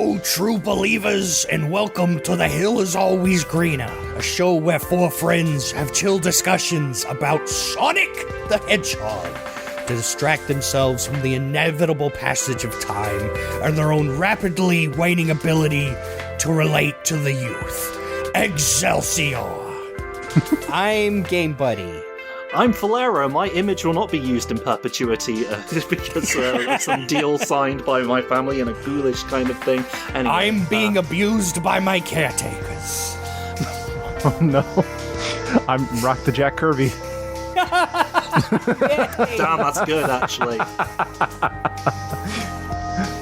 Hello, true believers, and welcome to The Hill is Always Greener, a show where four friends have chill discussions about Sonic the Hedgehog to distract themselves from the inevitable passage of time and their own rapidly waning ability to relate to the youth. Excelsior! I'm GameBuddy. I'm Faulerro. My image will not be used in perpetuity because of some deal signed by my family and a ghoulish kind of thing. Anyway, I'm being abused by my caretakers. Oh no. I'm RockTheJake Kirby. Damn, that's good, actually.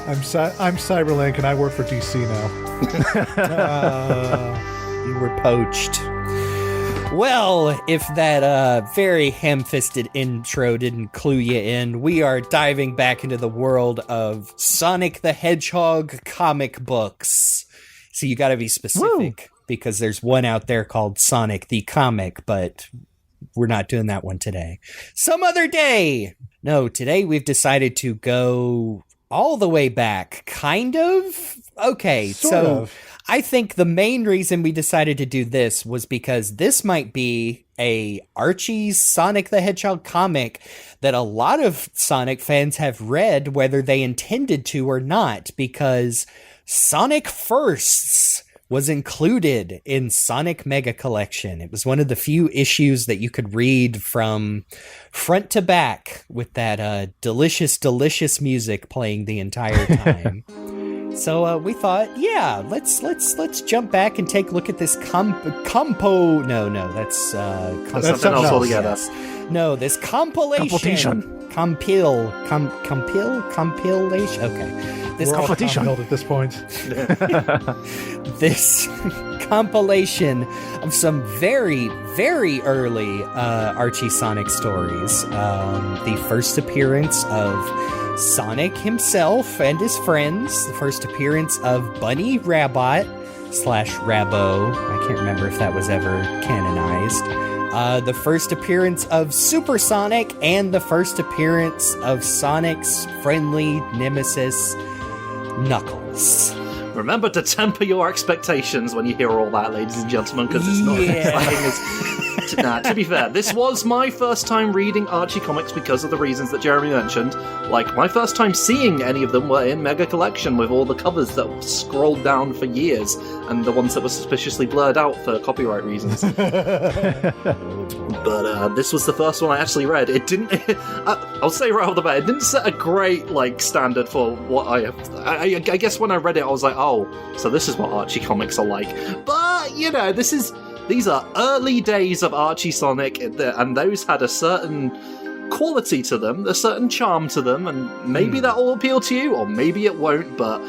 I'm CyberLink and I work for DC now. You were poached. Well, if that very ham-fisted intro didn't clue you in, we are diving back into the world of Sonic the Hedgehog comic books. So you gotta be specific, because there's one out there called Sonic the Comic, but we're not doing that one today. Some other day! No, today we've decided to go all the way back, kind of? Okay, Sort of. I think the main reason we decided to do this was because this might be a Archie's Sonic the Hedgehog comic that a lot of Sonic fans have read, whether they intended to or not, because Sonic Firsts was included in Sonic Mega Collection. It was one of the few issues that you could read from front to back with that delicious, delicious music playing the entire time. So we thought, yeah, let's jump back and take a look at this that's something else altogether. Yes. No, this compilation. Compilation. Okay. This We're all competition compelled at this point. This compilation of some very, very early Archie Sonic stories. The first appearance of Sonic himself and his friends, the first appearance of Bunnie, Rabbot / Rabbot. I can't remember if that was ever canonized. The first appearance of Super Sonic, and the first appearance of Sonic's friendly nemesis, Knuckles. Remember to temper your expectations when you hear all that, ladies and gentlemen, because it's not as exciting as... Nah, to be fair, this was my first time reading Archie comics because of the reasons that Jeremy mentioned. Like, my first time seeing any of them were in Mega Collection with all the covers that were scrolled down for years and the ones that were suspiciously blurred out for copyright reasons. But this was the first one I actually read. It didn't... I'll say right off the bat, it didn't set a great, standard for what I have... I guess when I read it, I was like, oh, so this is what Archie comics are like. But, these are early days of Archie Sonic, and those had a certain quality to them, a certain charm to them, and maybe that will appeal to you, or maybe it won't, but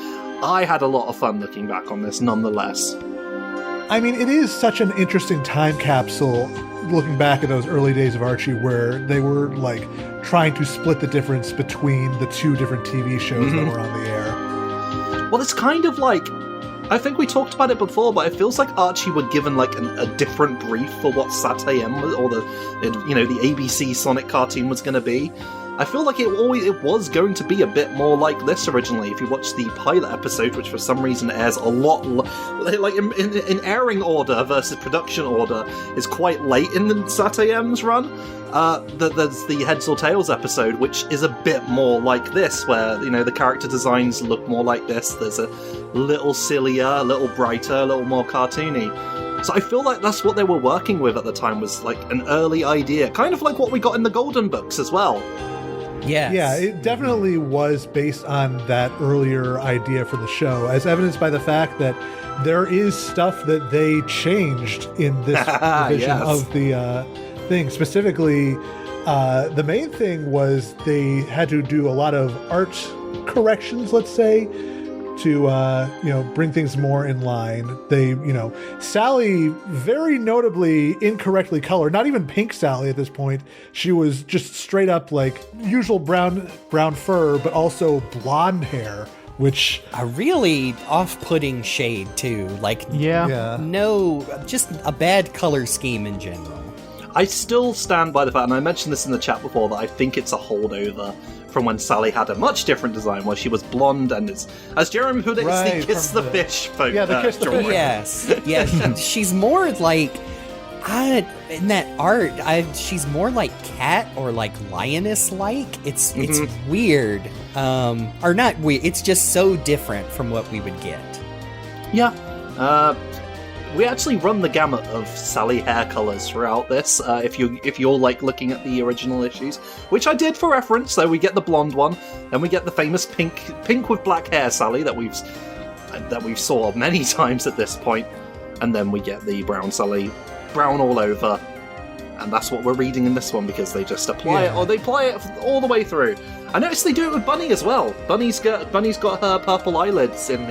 I had a lot of fun looking back on this nonetheless. I mean, it is such an interesting time capsule looking back at those early days of Archie where they were, trying to split the difference between the two different TV shows that were on the air. Well, it's kind of I think we talked about it before, but it feels like Archie were given a different brief for what Saturday M was, or the ABC Sonic cartoon was going to be. I feel like it was going to be a bit more like this originally. If you watch the pilot episode, which for some reason airs a lot, in airing order versus production order, is quite late in the Saturday M's run. There's the Heads or Tails episode, which is a bit more like this, where the character designs look more like this. There's a little sillier, a little brighter, a little more cartoony. So I feel like that's what they were working with at the time, was an early idea, kind of like what we got in the Golden Books as well. Yes. Yeah, it definitely was based on that earlier idea for the show, as evidenced by the fact that there is stuff that they changed in this revision of the thing. Specifically, the main thing was they had to do a lot of art corrections, let's say, to bring things more in line. They, Sally very notably incorrectly colored, not even pink Sally at this point. She was just straight up usual brown fur, but also blonde hair, which a really off-putting shade too. No, just a bad color scheme in general. I still stand by the fact, and I mentioned this in the chat before, that I think it's a holdover from when Sally had a much different design, where she was blonde and, as Jeremy put it, Right, it's the Kiss the Fish folk. Yeah, the Kiss the Fish. Yes. Yeah, she's more like... in that art, she's more like cat or like lioness-like. It's weird. Or not weird, it's just so different from what we would get. Yeah. We actually run the gamut of Sally hair colors throughout this. If you're like looking at the original issues, which I did for reference. So we get the blonde one, then we get the famous pink with black hair Sally that we've saw many times at this point, and then we get the brown Sally, brown all over, and that's what we're reading in this one because they just apply it, or they apply it all the way through. I noticed they do it with Bunnie as well. Bunnie's got her purple eyelids in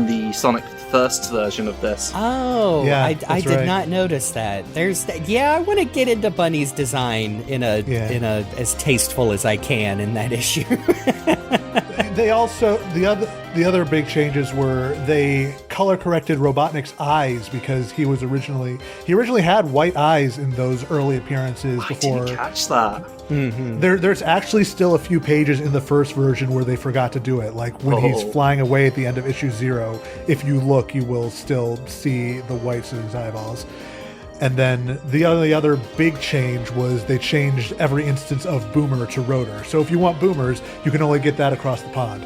the Sonic First version of this. Oh, yeah, I did not notice that. I want to get into Bunnie's design in a as tasteful as I can in that issue. They also the other big changes were they color corrected Robotnik's eyes because he originally had white eyes in those early appearances. I before. didn't catch that. Mm-hmm. There's actually still a few pages in the first version where they forgot to do it. Like when he's flying away at the end of issue 0, if you look, you will still see the whites of his eyeballs. And then the other big change was they changed every instance of Boomer to Rotor. So if you want Boomers, you can only get that across the pond.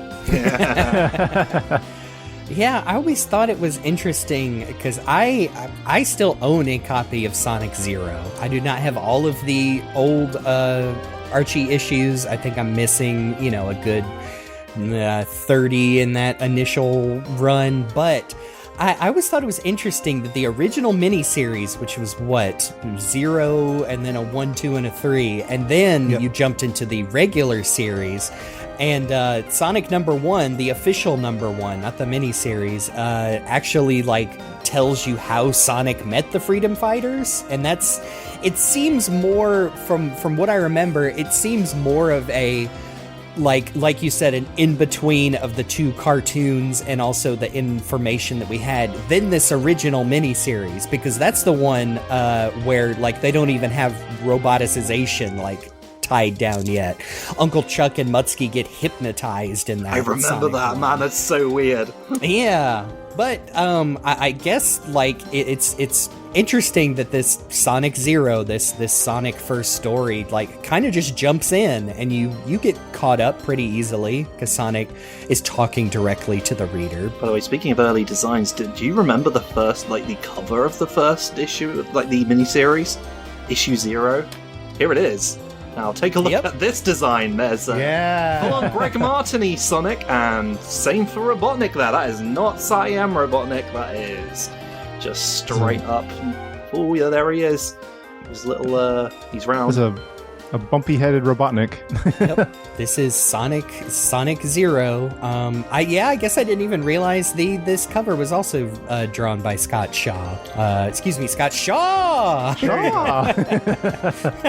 Yeah, I always thought it was interesting because I still own a copy of Sonic 0. I do not have all of the old Archie issues. I think I'm missing, a good 30 in that initial run, but I always thought it was interesting that the original miniseries, which was 0 and then a 1, 2, and a 3, and then you jumped into the regular series. And Sonic number 1, the official number 1, not the miniseries, actually tells you how Sonic met the Freedom Fighters, and it seems more from what I remember, it seems more of a like you said, an in-between of the two cartoons and also the information that we had than this original miniseries, because that's the one where they don't even have roboticization tied down yet. Uncle Chuck and Mutsky get hypnotized in that. I remember that, man. That's so weird. Yeah, but I guess it's interesting that this Sonic 0, this Sonic first story, kind of just jumps in and you get caught up pretty easily because Sonic is talking directly to the reader. By the way, speaking of early designs, do you remember the first, the cover of the first issue, the miniseries? Issue 0? Here it is. Now take a look at this design. There's full-on Greg Martin-y Sonic, and same for Robotnik there. That is not Siam Robotnik, that is just straight up. Oh yeah, there he is. His little, he's round. There's a bumpy-headed Robotnik. Yep. This is Sonic 0. I guess I didn't even realize this cover was also drawn by Scott Shaw. Scott Shaw! Shaw!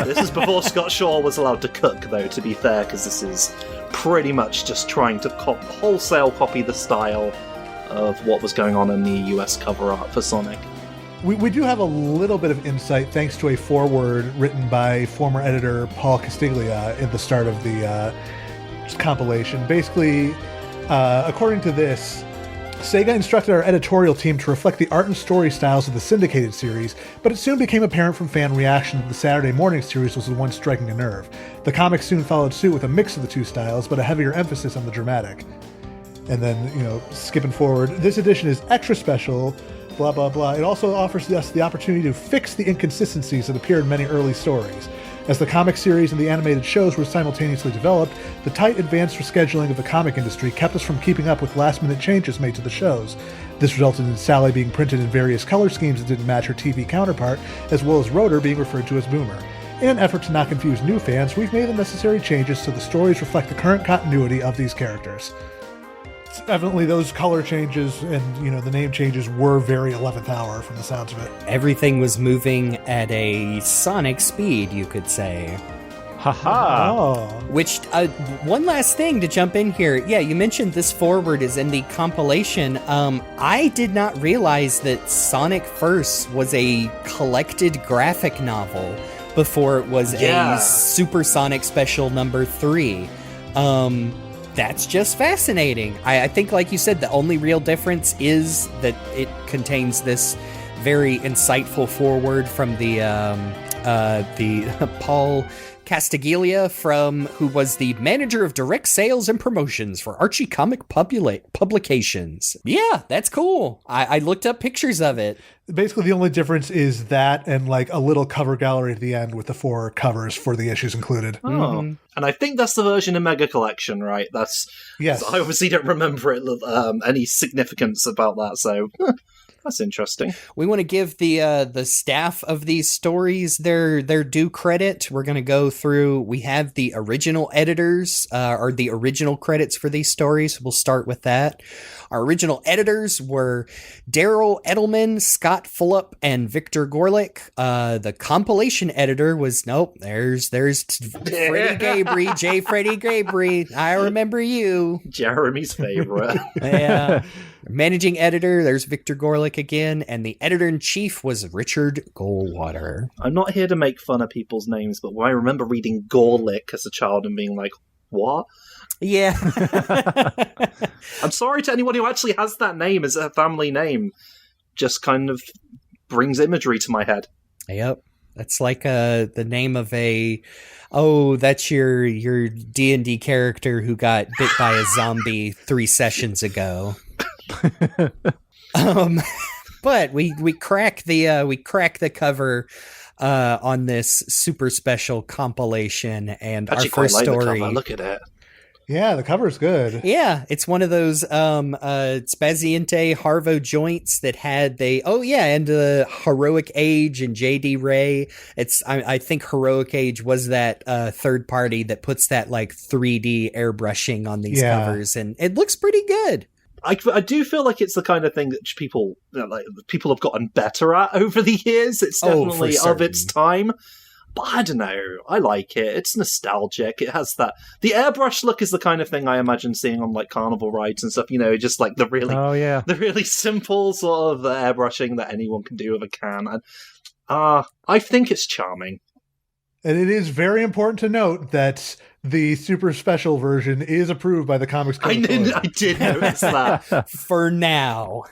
This is before Scott Shaw was allowed to cook, though, to be fair, because this is pretty much just trying to wholesale copy the style of what was going on in the US cover art for Sonic. We do have a little bit of insight thanks to a foreword written by former editor Paul Castiglia at the start of the compilation. Basically, according to this, Sega instructed our editorial team to reflect the art and story styles of the syndicated series, but it soon became apparent from fan reaction that the Saturday morning series was the one striking a nerve. The comics soon followed suit with a mix of the two styles, but a heavier emphasis on the dramatic. And then, skipping forward, this edition is extra special, blah, blah, blah. It also offers us the opportunity to fix the inconsistencies that appeared in many early stories. As the comic series and the animated shows were simultaneously developed, the tight advanced rescheduling of the comic industry kept us from keeping up with last-minute changes made to the shows. This resulted in Sally being printed in various color schemes that didn't match her TV counterpart, as well as Rotor being referred to as Boomer. In an effort to not confuse new fans, we've made the necessary changes so the stories reflect the current continuity of these characters. Evidently those color changes and the name changes were very 11th hour from the sounds of it. Everything was moving at a sonic speed, you could say. Haha. Oh. Which, one last thing to jump in here. Yeah, you mentioned this forward is in the compilation. I did not realize that Sonic First was a collected graphic novel, before it was Yeah. a Supersonic Special number 3. That's just fascinating. I think, like you said, the only real difference is that it contains this very insightful foreword from the Paul Castaglia, who was the manager of direct sales and promotions for Archie Comic Publications. Yeah, that's cool. I looked up pictures of it. Basically, the only difference is that and like a little cover gallery at the end with the 4 covers for the issues included. Oh, and I think that's the version in Mega Collection, right? Yes. I obviously don't remember any significance about that, so that's interesting. We want to give the staff of these stories their due credit. We're going to go through. We have the original editors, or the original credits for these stories. We'll start with that. Our original editors were Daryl Edelman, Scott Fulop, and Victor Gorlick. The compilation editor was there's Freddie Gabry, J. Freddie Gabry. I remember you, Jeremy's favorite. Yeah. Managing editor, there's Victor Gorlick again, and the editor-in-chief was Richard Goldwater. I'm not here to make fun of people's names, but I remember reading Gorlick as a child and being like, what? Yeah. I'm sorry to anyone who actually has that name as a family name. Just kind of brings imagery to my head. Yep. That's like the name of that's your D&D character who got bit by a zombie 3 sessions ago. But we crack the cover on this super special compilation, and Actually, our first quite like the story. cover. Look at it. Yeah, the cover's good. Yeah, it's one of those Spaziente Harvo joints that had and Heroic Age and JD Ray. I think Heroic Age was that third party that puts that like 3D airbrushing on these covers, and it looks pretty good. I do feel like it's the kind of thing that people have gotten better at over the years. It's definitely of its time. But I don't know. I like it. It's nostalgic. It has that. The airbrush look is the kind of thing I imagine seeing on like carnival rides and stuff. Just like the really simple sort of airbrushing that anyone can do with a can. And I think it's charming. And it is very important to note that the super special version is approved by the Comics Code. I did notice that. For now.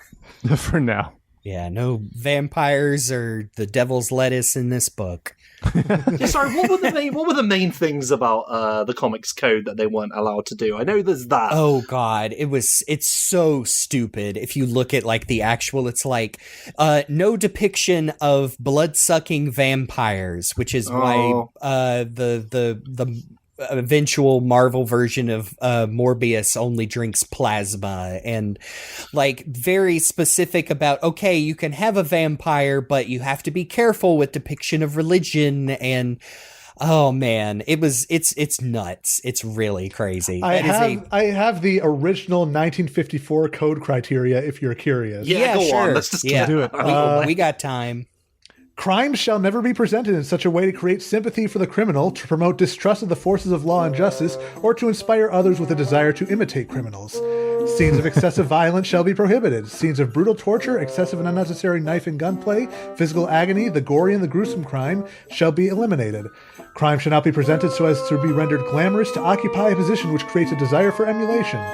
For now. Yeah, no vampires or the devil's lettuce in this book. Sorry, what were the main things about the Comics Code that they weren't allowed to do? I know there's that. Oh God, it's so stupid. If you look at like the actual, it's like no depiction of blood-sucking vampires, which is why the eventual Marvel version of Mobius only drinks plasma, and like very specific about, okay, you can have a vampire, but you have to be careful with depiction of religion. And oh man, it's nuts. It's really crazy. I have the original 1954 code criteria if you're curious. Yeah, go sure. on. Let's just do it. We got time. Crimes shall never be presented in such a way to create sympathy for the criminal, to promote distrust of the forces of law and justice, or to inspire others with a desire to imitate criminals. Scenes of excessive violence shall be prohibited. Scenes of brutal torture, excessive and unnecessary knife and gunplay, physical agony, the gory and the gruesome crime shall be eliminated. Crime shall not be presented so as to be rendered glamorous, to occupy a position which creates a desire for emulation.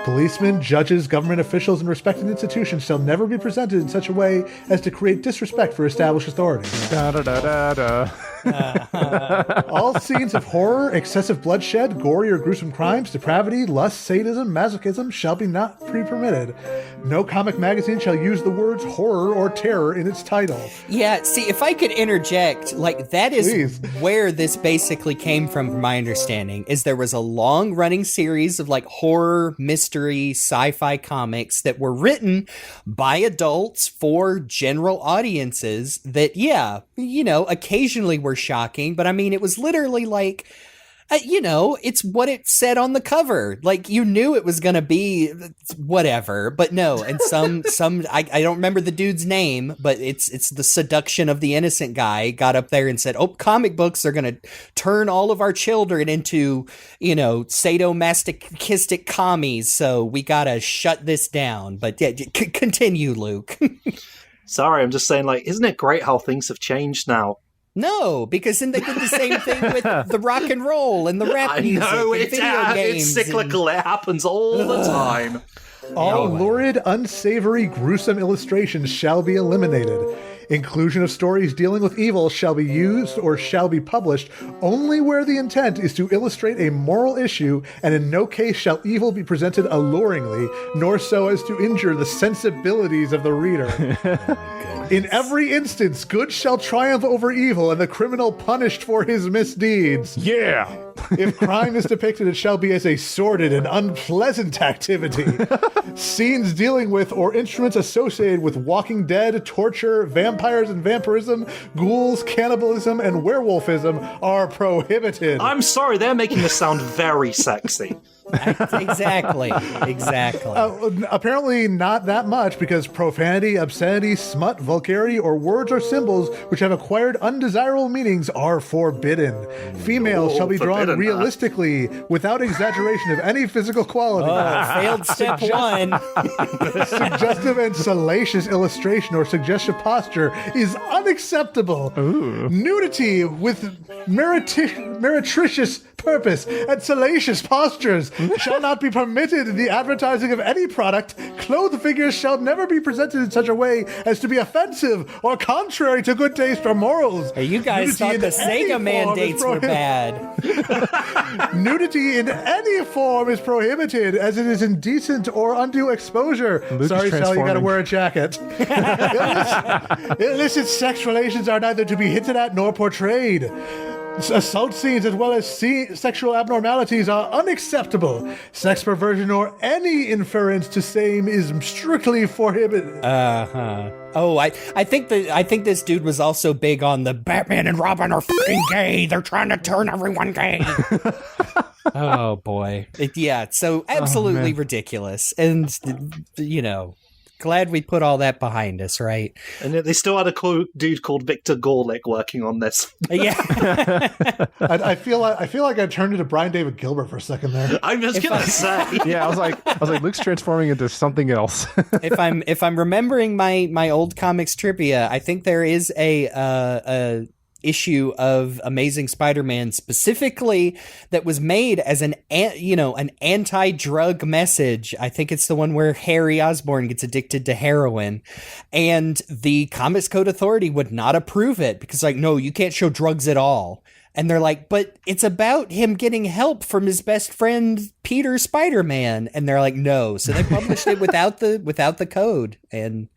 Policemen, judges, government officials, and respected institutions shall never be presented in such a way as to create disrespect for established authority. Da, da, da, da, da. All scenes of horror, excessive bloodshed, gory or gruesome crimes, depravity, lust, sadism, masochism shall be not be permitted. No comic magazine shall use the words horror or terror in its title. Yeah, see, if I could interject, like that is Please. where this basically came from my understanding, is there was a long-running series of like horror, mystery, sci-fi comics that were written by adults for general audiences that, occasionally were shocking, but I mean, it was literally like, it's what it said on the cover. Like, you knew it was going to be whatever, but no. And I don't remember the dude's name, but it's the seduction of the innocent guy got up there and said, oh, comic books are going to turn all of our children into, sadomasochistic commies. So we got to shut this down. But yeah, continue, Luke. Sorry, I'm just saying, like, isn't it great how things have changed now? No, because then they did the same thing with the rock and roll and the rap music and video games. It's cyclical. It happens all the time. All lurid, unsavory, gruesome illustrations shall be eliminated. Inclusion of stories dealing with evil shall be used or shall be published only where the intent is to illustrate a moral issue, and in no case shall evil be presented alluringly, nor so as to injure the sensibilities of the reader. In every instance, good shall triumph over evil, and the criminal punished for his misdeeds. Yeah. If crime is depicted, it shall be as a sordid and unpleasant activity. Scenes dealing with or instruments associated with Walking Dead, torture, vampires and vampirism, ghouls, cannibalism, and werewolfism are prohibited. I'm sorry, they're making this sound very sexy. Exactly. Apparently not that much, because profanity, obscenity, smut, vulgarity, or words or symbols which have acquired undesirable meanings are forbidden. Females shall be drawn realistically without exaggeration of any physical quality. Failed step one. Suggestive and salacious illustration or suggestive posture is unacceptable. Ooh. Nudity with meretricious purpose and salacious postures shall not be permitted in the advertising of any product. Clothed figures shall never be presented in such a way as to be offensive or contrary to good taste or morals. Hey, you guys thought the Sega mandates were bad. Nudity in any form is prohibited, as it is indecent or undue exposure. Sorry, Sal, you gotta wear a jacket. Illicit sex relations are neither to be hinted at nor portrayed. Assault scenes as well as sexual abnormalities are unacceptable. Sex perversion or any inference to same is strictly prohibited. Oh, I think this dude was also big on the Batman and Robin are fucking gay. They're trying to turn everyone gay. Oh boy. So absolutely ridiculous. And glad we put all that behind us, right? And they still had a dude called Victor Gorlick working on this. Yeah. I feel like I turned into Brian David Gilbert for a second there. I was gonna say. Yeah, I was like, Luke's transforming into something else. If I'm remembering my old comics trivia, I think there is a issue of Amazing Spider-Man specifically that was made as an anti-drug message. I think it's the one where Harry Osborn gets addicted to heroin, and the Comics Code Authority would not approve it because, no, you can't show drugs at all. And they're like, but it's about him getting help from his best friend Peter Spider-Man, and they're like, no. So they published it without the code, and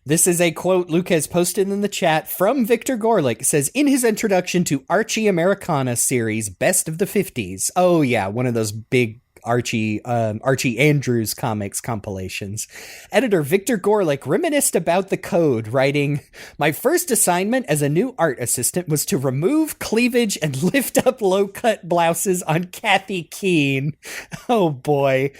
This is a quote Luke has posted in the chat from Victor Gorlick. It says, in his introduction to Archie Americana series, Best of the 50s. Oh, yeah, one of those big Archie Andrews comics compilations. Editor Victor Gorlick reminisced about the code, writing, my first assignment as a new art assistant was to remove cleavage and lift up low-cut blouses on Kathy Keene. Oh, boy.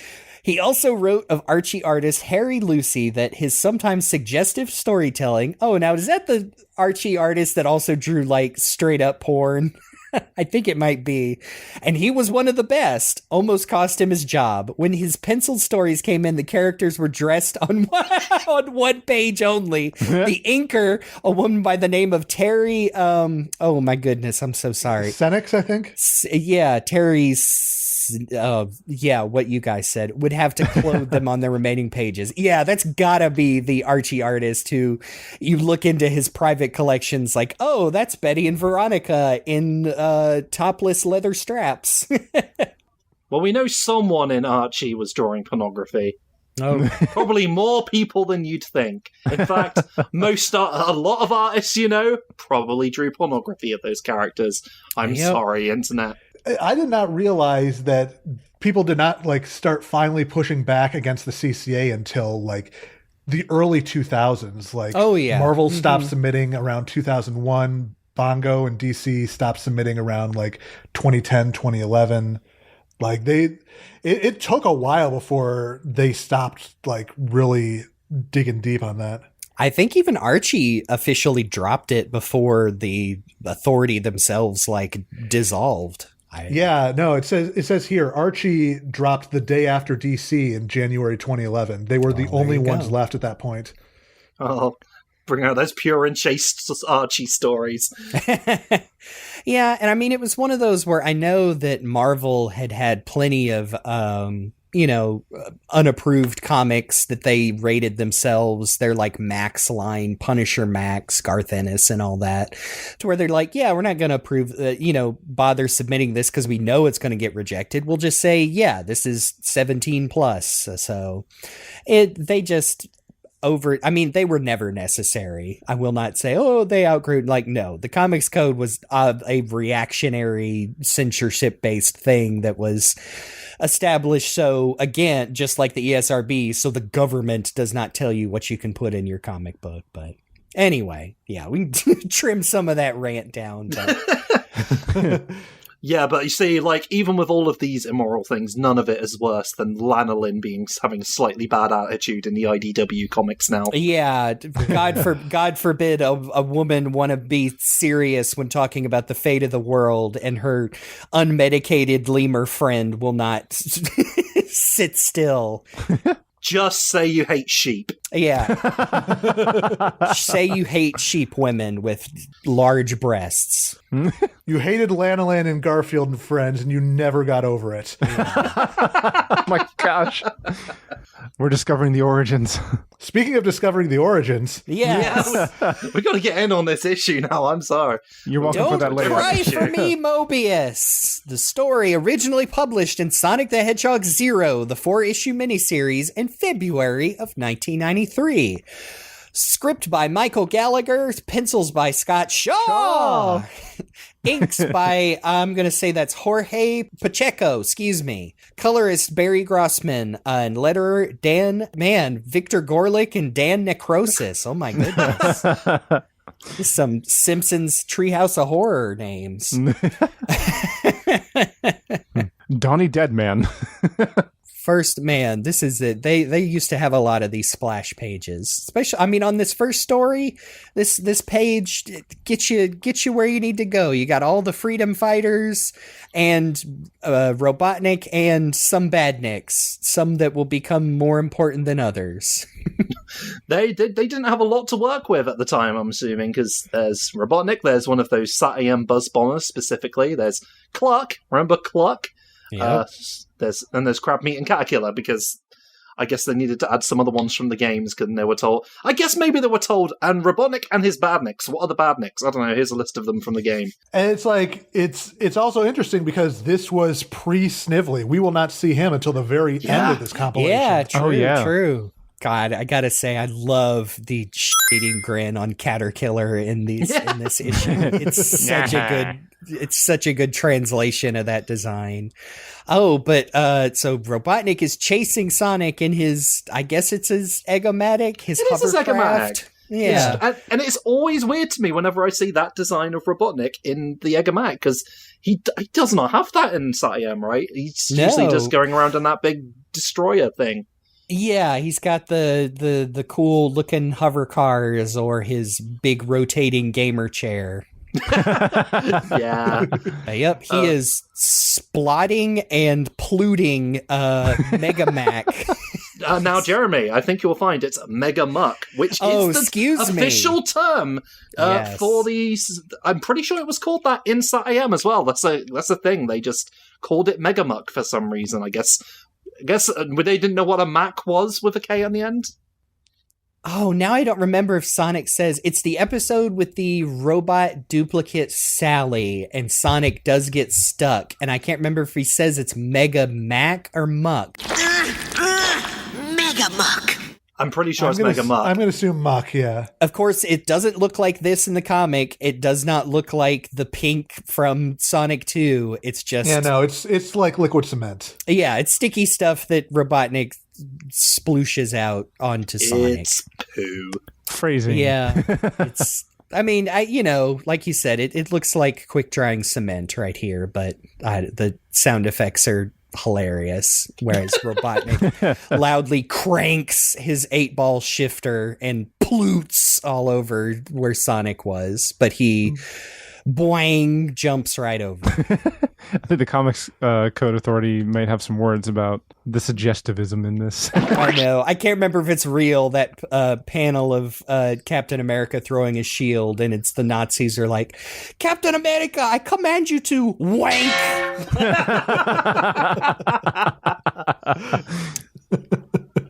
He also wrote of Archie artist Harry Lucy that his sometimes suggestive storytelling... Oh, now is that the Archie artist that also drew, straight up porn? I think it might be. And he was one of the best. Almost cost him his job. When his penciled stories came in, the characters were dressed on one page only. The inker, a woman by the name of Terry... oh, my goodness. I'm so sorry. Senex, I think? Yeah, Terry's... what you guys said, would have to clothe them on their remaining pages. Yeah, that's gotta be the Archie artist who you look into his private collections like, oh, that's Betty and Veronica in topless leather straps. Well, we know someone in Archie was drawing pornography. Oh, probably more people than you'd think. In fact, a lot of artists, probably drew pornography of those characters. I'm sorry, internet. I did not realize that people did not start finally pushing back against the CCA until the early 2000s. Oh yeah, Marvel stopped submitting around 2001. Bongo and DC stopped submitting around 2010, 2011. It took a while before they stopped really digging deep on that. I think even Archie officially dropped it before the authority themselves dissolved. It says here Archie dropped the day after DC in January 2011. They were the only ones left at that point. Oh, Bring out those pure and chaste Archie stories. Yeah, and I mean, it was one of those where I know that Marvel had plenty of, unapproved comics that they rated themselves. They're like Max line, Punisher Max, Garth Ennis, and all that, to where they're like, yeah, we're not going to approve, bother submitting this because we know it's going to get rejected. We'll just say, yeah, this is 17 plus. So they just... they were never necessary. I will not say, they outgrew. Like, no, the Comics Code was a reactionary censorship-based thing that was established. So, again, just like the ESRB, so the government does not tell you what you can put in your comic book. But anyway, yeah, we can trim some of that rant down. But... Yeah, but you see, like, even with all of these immoral things, none of it is worse than Lanolin having a slightly bad attitude in the IDW comics now. Yeah, God forbid a woman want to be serious when talking about the fate of the world, and her unmedicated lemur friend will not sit still. Just say you hate sheep. Yeah. Say you hate sheep women with large breasts. You hated Lanolin and Garfield and Friends, and you never got over it. Oh my gosh. We're discovering the origins. Speaking of discovering the origins. Yes. We got to get in on this issue now. I'm sorry. You're welcome for that later. Don't cry for me, Mobius. The story originally published in Sonic the Hedgehog 0, the 4-issue miniseries, in February of 1993. Script by Michael Gallagher, pencils by Scott Shaw. Inks by, I'm going to say that's Jorge Pacheco, Colorist Barry Grossman, and letterer Victor Gorlick and Dan Necrosis. Oh my goodness. Some Simpsons Treehouse of Horror names. Donnie Deadman. First, man, this is it. They used to have a lot of these splash pages, especially. I mean, on this first story, this page gets you where you need to go. You got all the freedom fighters and Robotnik and some badniks, some that will become more important than others. They didn't have a lot to work with at the time, I'm assuming, because there's Robotnik, there's one of those SatAM buzz bombers specifically. There's Cluck. Remember Cluck? Yeah. There's Crab Meat and Caterkiller, because I guess they needed to add some other ones from the games, because they were told. I guess maybe they were told, and Robotnik and his badniks. What are the badniks? I don't know. Here's a list of them from the game. And it's like, it's also interesting because this was pre-Snively. We will not see him until the very end of this compilation. Yeah, true. God, I gotta say, I love the shading grin on Caterkiller in this issue. It's such a good translation of that design. Oh, but so Robotnik is chasing Sonic in his, I guess it's his Eggomatic, his hovercraft. Yeah, and it's always weird to me whenever I see that design of Robotnik in the Eggomatic, because he does not have that in SatAM, right? He's usually just going around in that big destroyer thing. Yeah, he's got the cool looking hover cars or his big rotating gamer chair. Yeah. Yep, he is splotting and pluting Mega Mac. Now, Jeremy, I think you'll find it's Mega Muck, which is the official term for these. I'm pretty sure it was called that in SatAM as well. That's a thing. They just called it Mega Muck for some reason, I guess they didn't know what a Mac was with a K on the end. Oh, now I don't remember if Sonic says it's the episode with the robot duplicate Sally, and Sonic does get stuck, and I can't remember if he says it's Mega Mac or Muck. Mega Muck. I'm pretty sure it's Mega Muck. I'm going to assume Muck, yeah. Of course, it doesn't look like this in the comic. It does not look like the pink from Sonic 2. It's just... Yeah, no, it's like liquid cement. Yeah, it's sticky stuff that Robotnik splooshes out onto Sonic. It's poo. Phrasing. Yeah. It's... I mean, like you said, it looks like quick-drying cement right here, but the sound effects are hilarious, whereas Robotnik loudly cranks his 8-ball shifter and ploots all over where Sonic was, but he boing, jumps right over. I think the Comics Code Authority might have some words about the suggestivism in this. I know. I can't remember if it's real, that panel of Captain America throwing his shield, and it's the Nazis are like, Captain America, I command you to wank.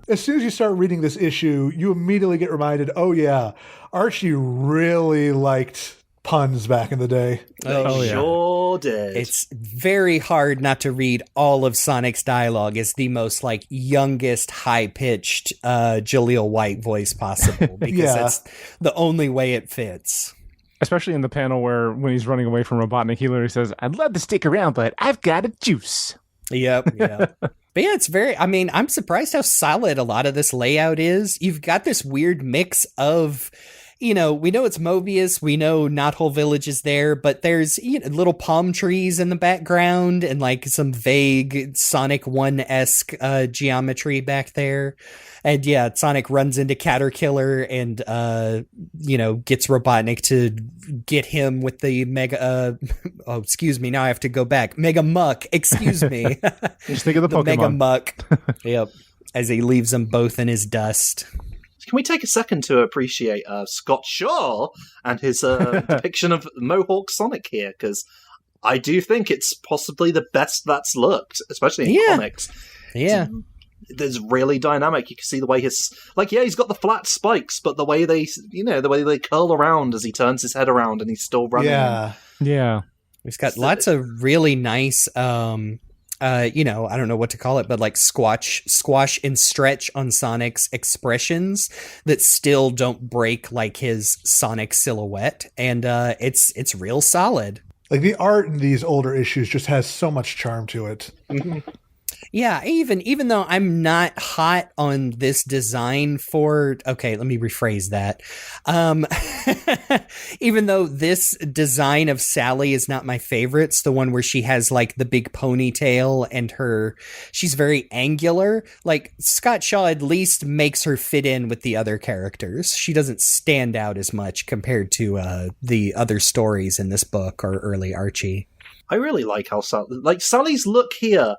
As soon as you start reading this issue, you immediately get reminded, oh yeah, Archie really liked puns back in the day. Oh, yeah. Sure did. It's very hard not to read all of Sonic's dialogue as the most like youngest, high-pitched Jaleel White voice possible, because that's the only way it fits. Especially in the panel where when he's running away from Robotnik, he literally says, I'd love to stick around, but I've got a juice. Yep. But yeah, it's very, I mean, I'm surprised how solid a lot of this layout is. You've got this weird mix of, we know it's Mobius, we know Knothole Village is there, but there's little palm trees in the background and like some vague Sonic 1-esque geometry back there. And yeah, Sonic runs into Caterkiller and, gets Robotnik to get him with the Mega, excuse me, now I have to go back. Mega Muck, excuse me. Just think of the Pokemon. Mega Muck. Yep. As he leaves them both in his dust. Can we take a second to appreciate Scott Shaw and his depiction of Mohawk Sonic here? Because I do think it's possibly the best that's looked, especially in comics. Yeah. There's really dynamic. You can see the way he's got the flat spikes, but the way they curl around as he turns his head around and he's still running. Yeah. He's got lots of really nice, I don't know what to call it, but like squash and stretch on Sonic's expressions that still don't break like his Sonic silhouette. And it's real solid. Like the art in these older issues just has so much charm to it. Yeah, even though I'm not hot on this design for... Okay, let me rephrase that. Even though this design of Sally is not my favorite, it's the one where she has like the big ponytail and she's very angular. Like Scott Shaw at least makes her fit in with the other characters. She doesn't stand out as much compared to the other stories in this book or early Archie. I really like how Sally's look here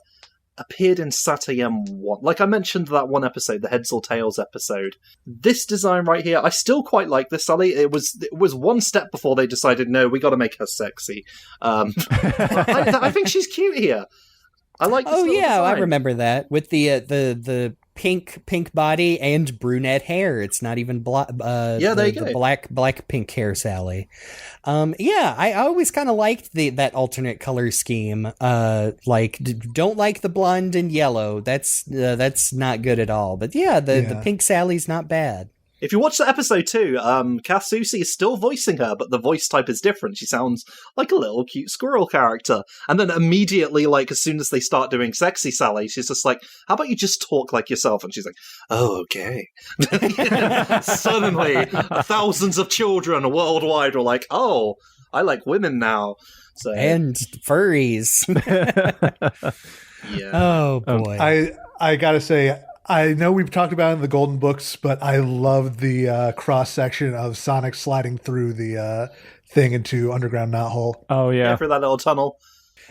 appeared in Satayam 1. Like I mentioned that one episode, the Heads or Tails episode. This design right here, I still quite like this Sally. It was one step before they decided, no, we got to make her sexy. I think she's cute here. I like this design. I remember that with the pink body and brunette hair. It's not even there you go. The black pink hair Sally. I always kind of liked that alternate color scheme. Don't like the blonde and yellow. That's not good at all. But the pink Sally's not bad. If you watch the episode too, Kath Soucie is still voicing her, but the voice type is different. She sounds like a little cute squirrel character. And then immediately, like, as soon as they start doing Sexy Sally, she's just like, how about you just talk like yourself? And she's like, oh, okay. Suddenly, thousands of children worldwide were like, oh, I like women now. So, and furries. yeah. Oh, boy. I gotta say... I know we've talked about it in the Golden Books, but I love the cross-section of Sonic sliding through the thing into Underground Knothole. Oh, yeah. For that little tunnel.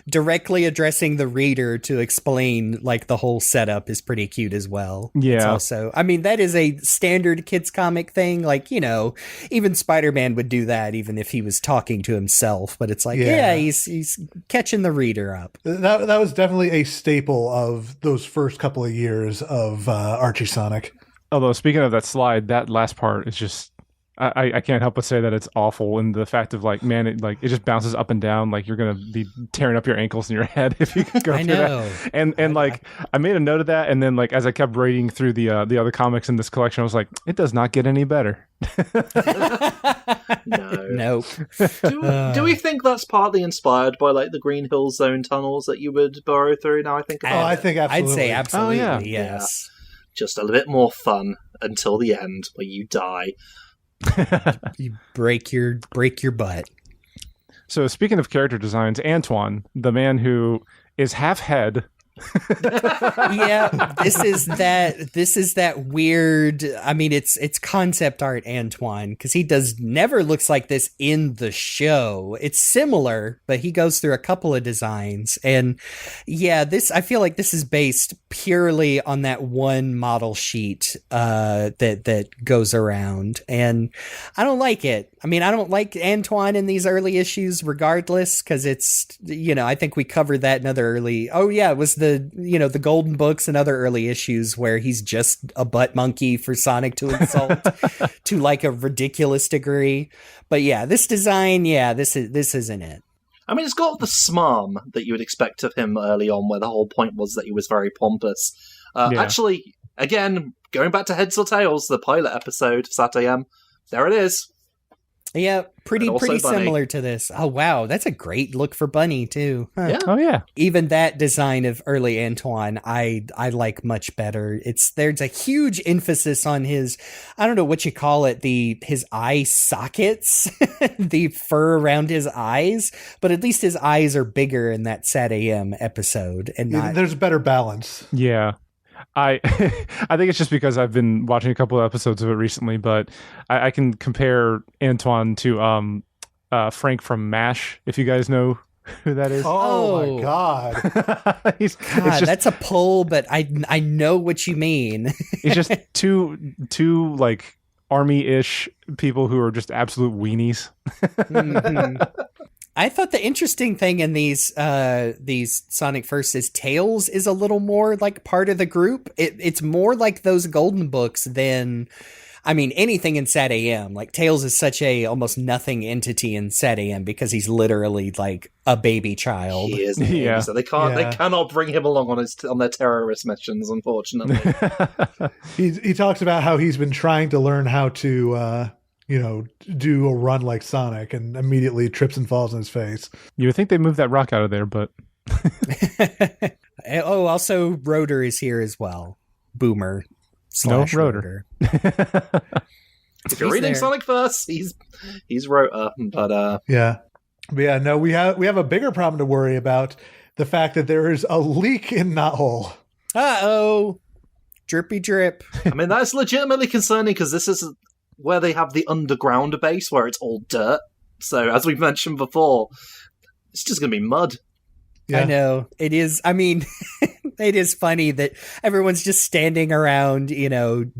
Directly addressing the reader to explain, like, the whole setup is pretty cute as well. Yeah. It's also, I mean, that is a standard kids comic thing. Like, even Spider-Man would do that even if he was talking to himself. But it's like, he's catching the reader up. That was definitely a staple of those first couple of years of Archie Sonic. Although, speaking of that slide, that last part is just... I can't help but say that it's awful in the fact of like, man, it just bounces up and down like you're gonna be tearing up your ankles and your head if you go through that. And I made a note of that, and then like as I kept reading through the other comics in this collection, I was like, it does not get any better. No. Do we think that's partly inspired by like the Green Hill Zone tunnels that you would burrow through? Now I think about I think absolutely. I'd say absolutely. Oh, yeah. Yes. Just a little bit more fun until the end where you die. You break your butt. So speaking of character designs, Antoine, the man who is half head, Yeah, this is that weird, I mean, it's concept art Antoine, because he never looks like this in the show. It's similar, but he goes through a couple of designs, and yeah, I feel like this is based purely on that one model sheet that goes around, and I don't like it. I mean, I don't like Antoine in these early issues regardless, because it's, I think we covered that in other early, it was the golden books and other early issues where he's just a butt monkey for Sonic to insult to like a ridiculous degree. But yeah, this design, this isn't it. I mean, it's got the smarm that you would expect of him early on, where the whole point was that he was very pompous. Actually, again, going back to Heads or Tails, the pilot episode, Sat AM, there it is. Yeah, pretty similar to this. Oh, wow. That's a great look for Bunnie, too. Huh. Yeah. Oh, yeah. Even that design of early Antoine, I like much better. There's a huge emphasis on his, I don't know what you call it, his eye sockets, the fur around his eyes, but at least his eyes are bigger in that Sat AM episode. And there's better balance. Yeah. I think it's just because I've been watching a couple of episodes of it recently, but I can compare Antoine to Frank from MASH, if you guys know who that is. Oh my God. That's a pull, but I know what you mean. He's just two like army-ish people who are just absolute weenies. Mm-hmm. I thought the interesting thing in these Sonic First is Tails is a little more like part of the group. It's more like those golden books than, I mean, anything in Sat AM. Like Tails is such a almost nothing entity in Sat AM because he's literally like a baby child. He is, yeah. So they cannot bring him along on their terrorist missions, unfortunately. He talks about how he's been trying to learn how to do a run like Sonic, and immediately trips and falls on his face. You would think they moved that rock out of there, but... Also, Rotor is here as well. Boomer. No, Rotor. If you're reading Sonic First, he's Rotor, but... Yeah. But yeah, no, we have a bigger problem to worry about. The fact that there is a leak in Knothole. Uh-oh. Drippy drip. I mean, that's legitimately concerning, because this is where they have the underground base where it's all dirt. So, as we've mentioned before, it's just going to be mud. Yeah. I know. It is. I mean, it is funny that everyone's just standing around,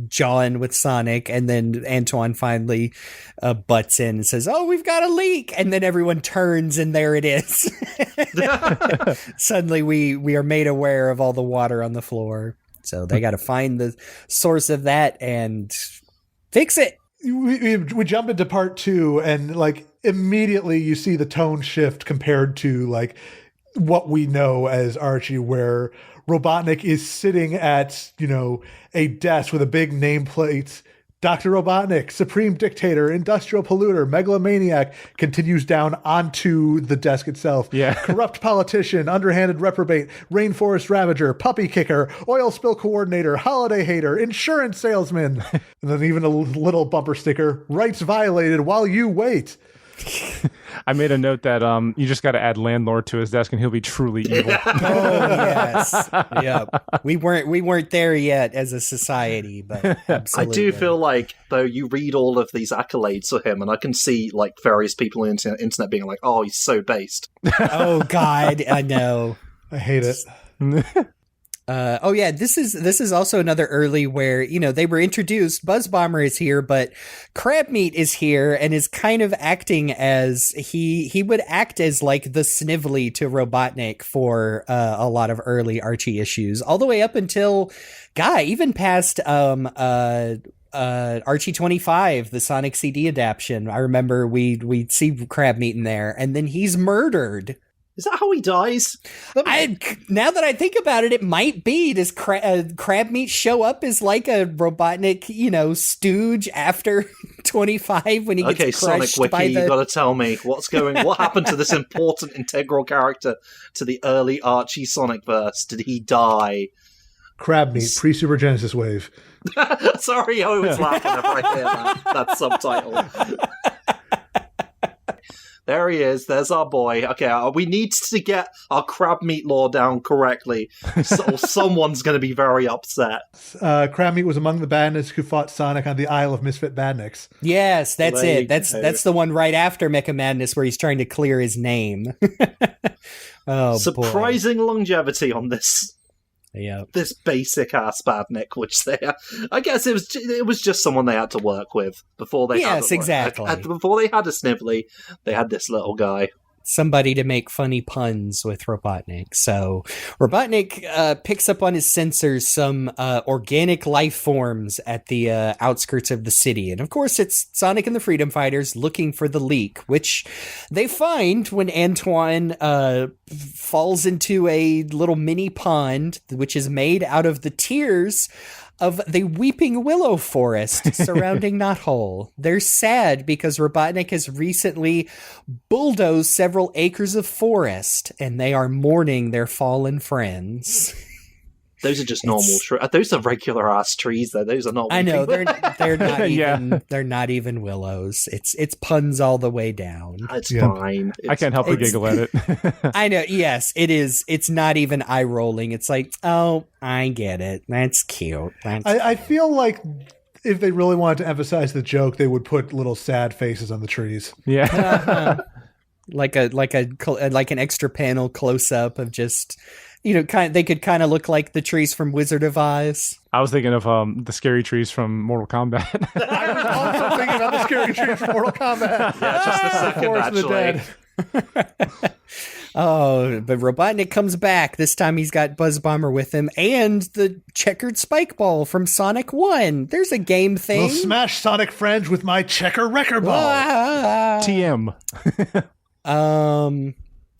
jawing with Sonic, and then Antoine finally butts in and says, "Oh, we've got a leak." And then everyone turns, and there it is. Suddenly, we are made aware of all the water on the floor. So they got to find the source of that and fix it. We jump into part 2, and like immediately you see the tone shift compared to like what we know as Archie, where Robotnik is sitting at a desk with a big nameplate. Dr. Robotnik, Supreme Dictator, Industrial Polluter, Megalomaniac, continues down onto the desk itself. Yeah. Corrupt Politician, Underhanded Reprobate, Rainforest Ravager, Puppy Kicker, Oil Spill Coordinator, Holiday Hater, Insurance Salesman. And then even a little bumper sticker, Rights Violated while you wait. I made a note that you just got to add landlord to his desk and he'll be truly evil. Oh yes, yeah. We weren't there yet as a society, but absolutely. I do feel like though you read all of these accolades for him, and I can see like various people on the internet being like, "Oh, he's so based." Oh God, I know. I hate it. This is also another early where, they were introduced, Buzz Bomber is here, but Crabmeat is here and is kind of acting as, he would act as like the Snively to Robotnik for a lot of early Archie issues, all the way up until, even past Archie 25, the Sonic CD adaptation. I remember we'd see Crabmeat in there, and then he's murdered. Is that how he dies? Now that I think about it, it might be. Does Crabmeat show up as like a Robotnik, stooge after 25 when he gets crushed Sonic Wiki, by the... you got to tell me what happened to this important integral character to the early Archie Sonic verse? Did he die? Crabmeat, pre-Super Genesis wave. Sorry, I always laugh whenever I hear that subtitle. There he is. There's our boy. Okay, we need to get our crab meat lore down correctly, or someone's going to be very upset. Crab meat was among the badniks who fought Sonic on the Isle of Misfit Badniks. Yes, that's it. That's the one right after Mecha Madness where he's trying to clear his name. Oh, surprising longevity on this. Yeah, this basic ass badnik, which I guess it was just someone they had to work with before they. Yes, exactly. Before they had a Snively, they had this little guy. Somebody to make funny puns with Robotnik. So Robotnik picks up on his sensors some organic life forms at the outskirts of the city. And of course, it's Sonic and the Freedom Fighters looking for the leak, which they find when Antoine falls into a little mini pond, which is made out of the tears of the weeping willow forest surrounding Knothole. They're sad because Robotnik has recently bulldozed several acres of forest, and they are mourning their fallen friends. Those are just normal trees. Those are regular ass trees, though. Those are not. I know they're not even they're not even willows. It's puns all the way down. It's fine. I can't help but giggle at it. I know. Yes, it is. It's not even eye rolling. It's like, oh, I get it. That's cute. I feel like if they really wanted to emphasize the joke, they would put little sad faces on the trees. Yeah, like an extra panel close up of just. They could kind of look like the trees from Wizard of Oz. I was thinking of the scary trees from Mortal Kombat. I was also thinking about the scary trees from Mortal Kombat. Yeah, just a second, actually. Oh, but Robotnik comes back. This time he's got Buzz Bomber with him and the checkered spike ball from Sonic 1. There's a game thing. We'll smash Sonic friends with my checker wrecker ball. TM.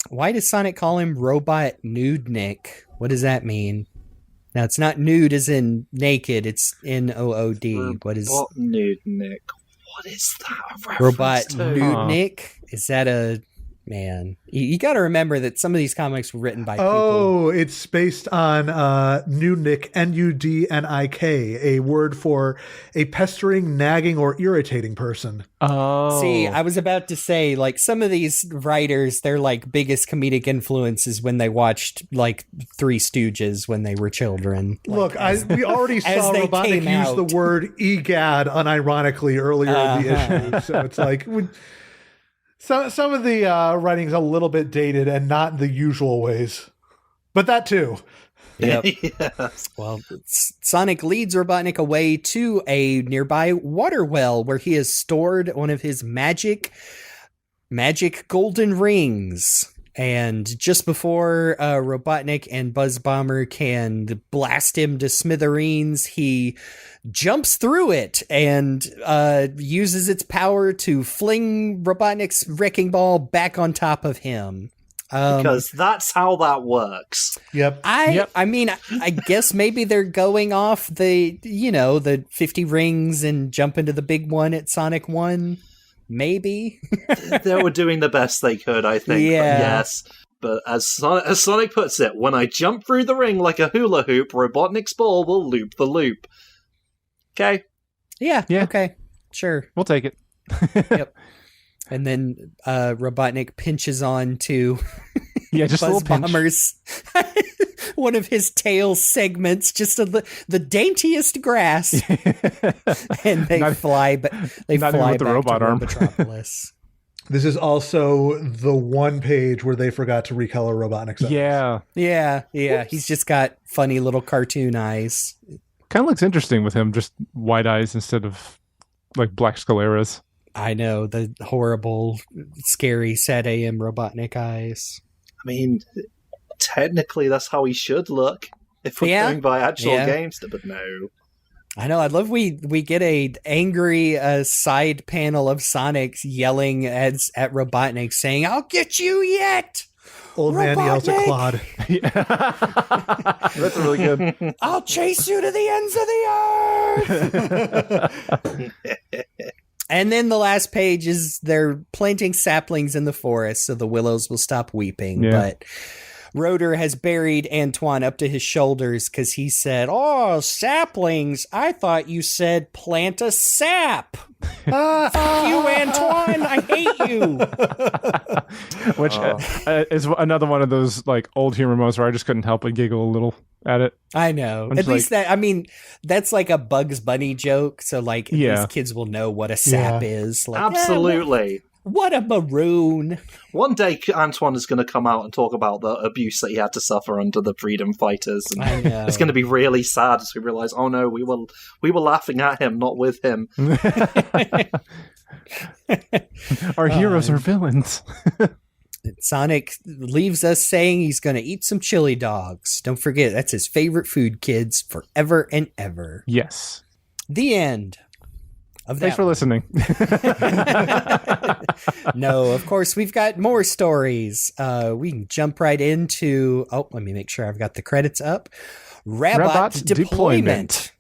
Why does Sonic call him Robot Nude-Nick? What does that mean? Now, it's not nude as in naked. It's N-O-O-D. What is... Robot Nude-Nick. What is that? Robot Nude-Nick? Is that a... Man, you got to remember that some of these comics were written by people. Oh, it's based on Nudnik, N-U-D-N-I-K, a word for a pestering, nagging, or irritating person. Oh. See, I was about to say, like, some of these writers, their, like, biggest comedic influences when they watched, like, Three Stooges when they were children. Look, we already saw Robotnik use the word egad unironically earlier in the issue, so it's like... Some of the writing's a little bit dated and not in the usual ways. But that too. Yep. Yes. Well, Sonic leads Robotnik away to a nearby water well where he has stored one of his magic golden rings. And just before Robotnik and Buzz Bomber can blast him to smithereens, he jumps through it and uses its power to fling Robotnik's wrecking ball back on top of him. Because that's how that works. Yep. I mean, I guess maybe they're going off the 50 rings and jump into the big one at Sonic 1. Maybe. They were doing the best they could, I think. Yeah. But yes. But as Sonic puts it, when I jump through the ring like a hula hoop, Robotnik's ball will loop the loop. Okay. Yeah. Okay. Sure. We'll take it. Yep. And then Robotnik pinches on to just Buzz a little Bomber's one of his tail segments, just the daintiest grass, and they fly. But they fly with back the robot to arm. Metropolis. This is also the one page where they forgot to recolor Robotnik's eyes. Yeah. Whoops. He's just got funny little cartoon eyes. Kind of looks interesting with him, just white eyes instead of like black scleras. I know, the horrible, scary, sad AM Robotnik eyes. I mean, technically that's how he should look if we're going by actual games, but no. I know, I love we get a angry side panel of Sonic yelling at Robotnik saying, "I'll get you yet!" Old man yells at Claude. That's really good. "I'll chase you to the ends of the earth!" And then the last page is they're planting saplings in the forest so the willows will stop weeping. Yeah. But Rotor has buried Antoine up to his shoulders because he said, "Oh, saplings! I thought you said plant a sap." Fuck you, Antoine! I hate you. Which is another one of those like old humor moments where I just couldn't help but giggle a little at it. I know. At least that's like a Bugs Bunny joke. So like, these kids will know what a sap is. Like, absolutely. What a maroon. One day, Antoine is going to come out and talk about the abuse that he had to suffer under the freedom fighters. And I know. It's going to be really sad as we realize, oh no, we were laughing at him, not with him. Our heroes are villains. Sonic leaves us saying he's going to eat some chili dogs. Don't forget, that's his favorite food, kids, forever and ever. Yes. The end. Thanks for listening. No, of course, we've got more stories. We can jump right into... Oh, let me make sure I've got the credits up. Rabbot Deployment.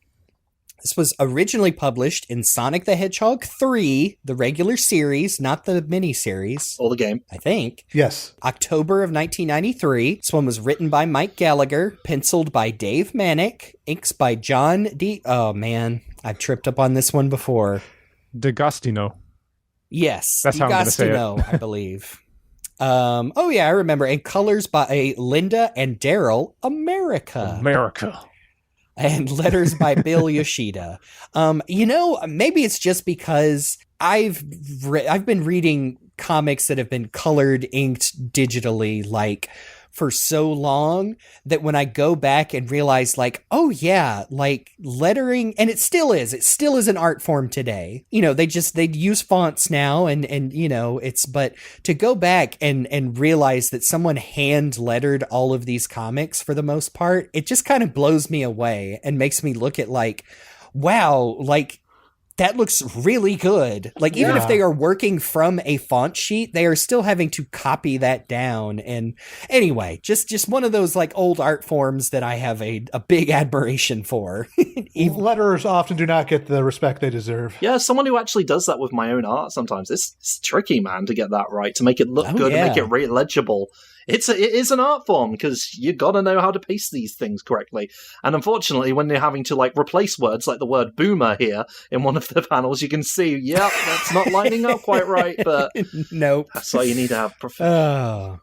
This was originally published in Sonic the Hedgehog 3, the regular series, not the mini-series. Or the game. I think. Yes. October of 1993. This one was written by Mike Gallagher, penciled by Dave Manick, inks by John D... Oh, man. I tripped up on this one before. D'Agostino. Yes. That's how I'm going to say it. I believe. Oh, yeah, I remember. And colors by Linda and Daryl America. And letters by Bill Yoshida. Maybe it's just because I've been reading comics that have been colored, inked digitally, like, for so long that when I go back and realize, like, oh yeah, like lettering, and it still is an art form today. They use fonts now and but to go back and realize that someone hand lettered all of these comics for the most part, it just kind of blows me away and makes me look at like, wow, like that looks really good. Like, even if they are working from a font sheet, they are still having to copy that down. And anyway, just one of those like old art forms that I have a big admiration for. Letterers often do not get the respect they deserve. Yeah, someone who actually does that with my own art sometimes. It's tricky, man, to get that right, to make it look good and make it really legible. It is an art form because you gotta know how to paste these things correctly. And unfortunately, when they're having to like replace words like the word boomer here in one of the panels, you can see, yep, that's not lining up quite right, but nope. That's why you need to have professional.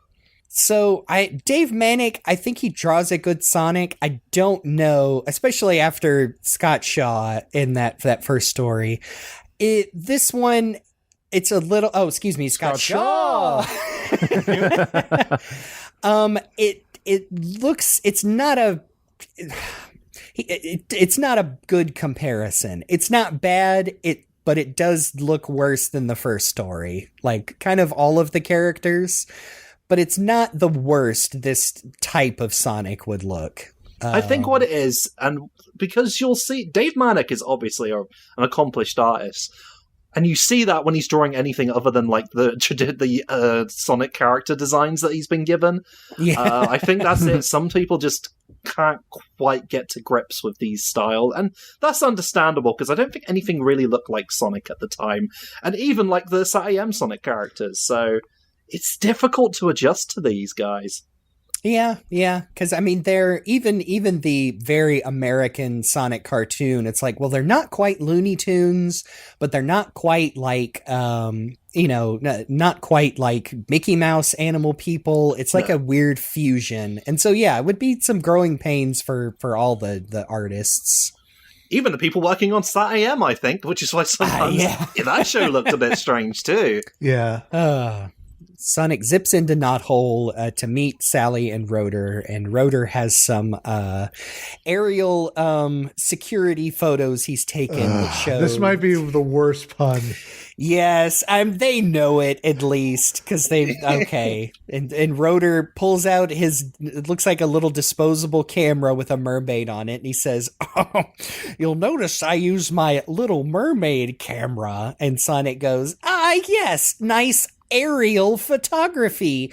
So Dave Manick, I think he draws a good Sonic. I don't know, especially after Scott Shaw in that first story. This one, it's a little... Oh, excuse me, Scott Shaw! It looks... It's not a good comparison. It's not bad, but it does look worse than the first story. Like, kind of all of the characters... But it's not the worst this type of Sonic would look. I think what it is, and because you'll see, Dave Manick is obviously an accomplished artist, and you see that when he's drawing anything other than like the Sonic character designs that he's been given. Yeah. I think that's it. Some people just can't quite get to grips with these style, and that's understandable because I don't think anything really looked like Sonic at the time, and even like the SatAM Sonic characters. So it's difficult to adjust to these guys. Yeah, because I mean, they're even the very American Sonic cartoon. It's like, well, they're not quite Looney Tunes, but they're not quite like, not quite like Mickey Mouse Animal People. It's like a weird fusion, and so yeah, it would be some growing pains for all the artists. Even the people working on SatAM, I think, which is why sometimes that show looked a bit strange too. Yeah. Sonic zips into Knothole to meet Sally and Rotor has some aerial security photos he's taken that show... This might be the worst pun. Yes, they know it at least, because they... Okay. And Rotor pulls out it looks like a little disposable camera with a mermaid on it, and he says, "Oh, you'll notice I use my Little Mermaid camera." And Sonic goes, yes, nice aerial photography.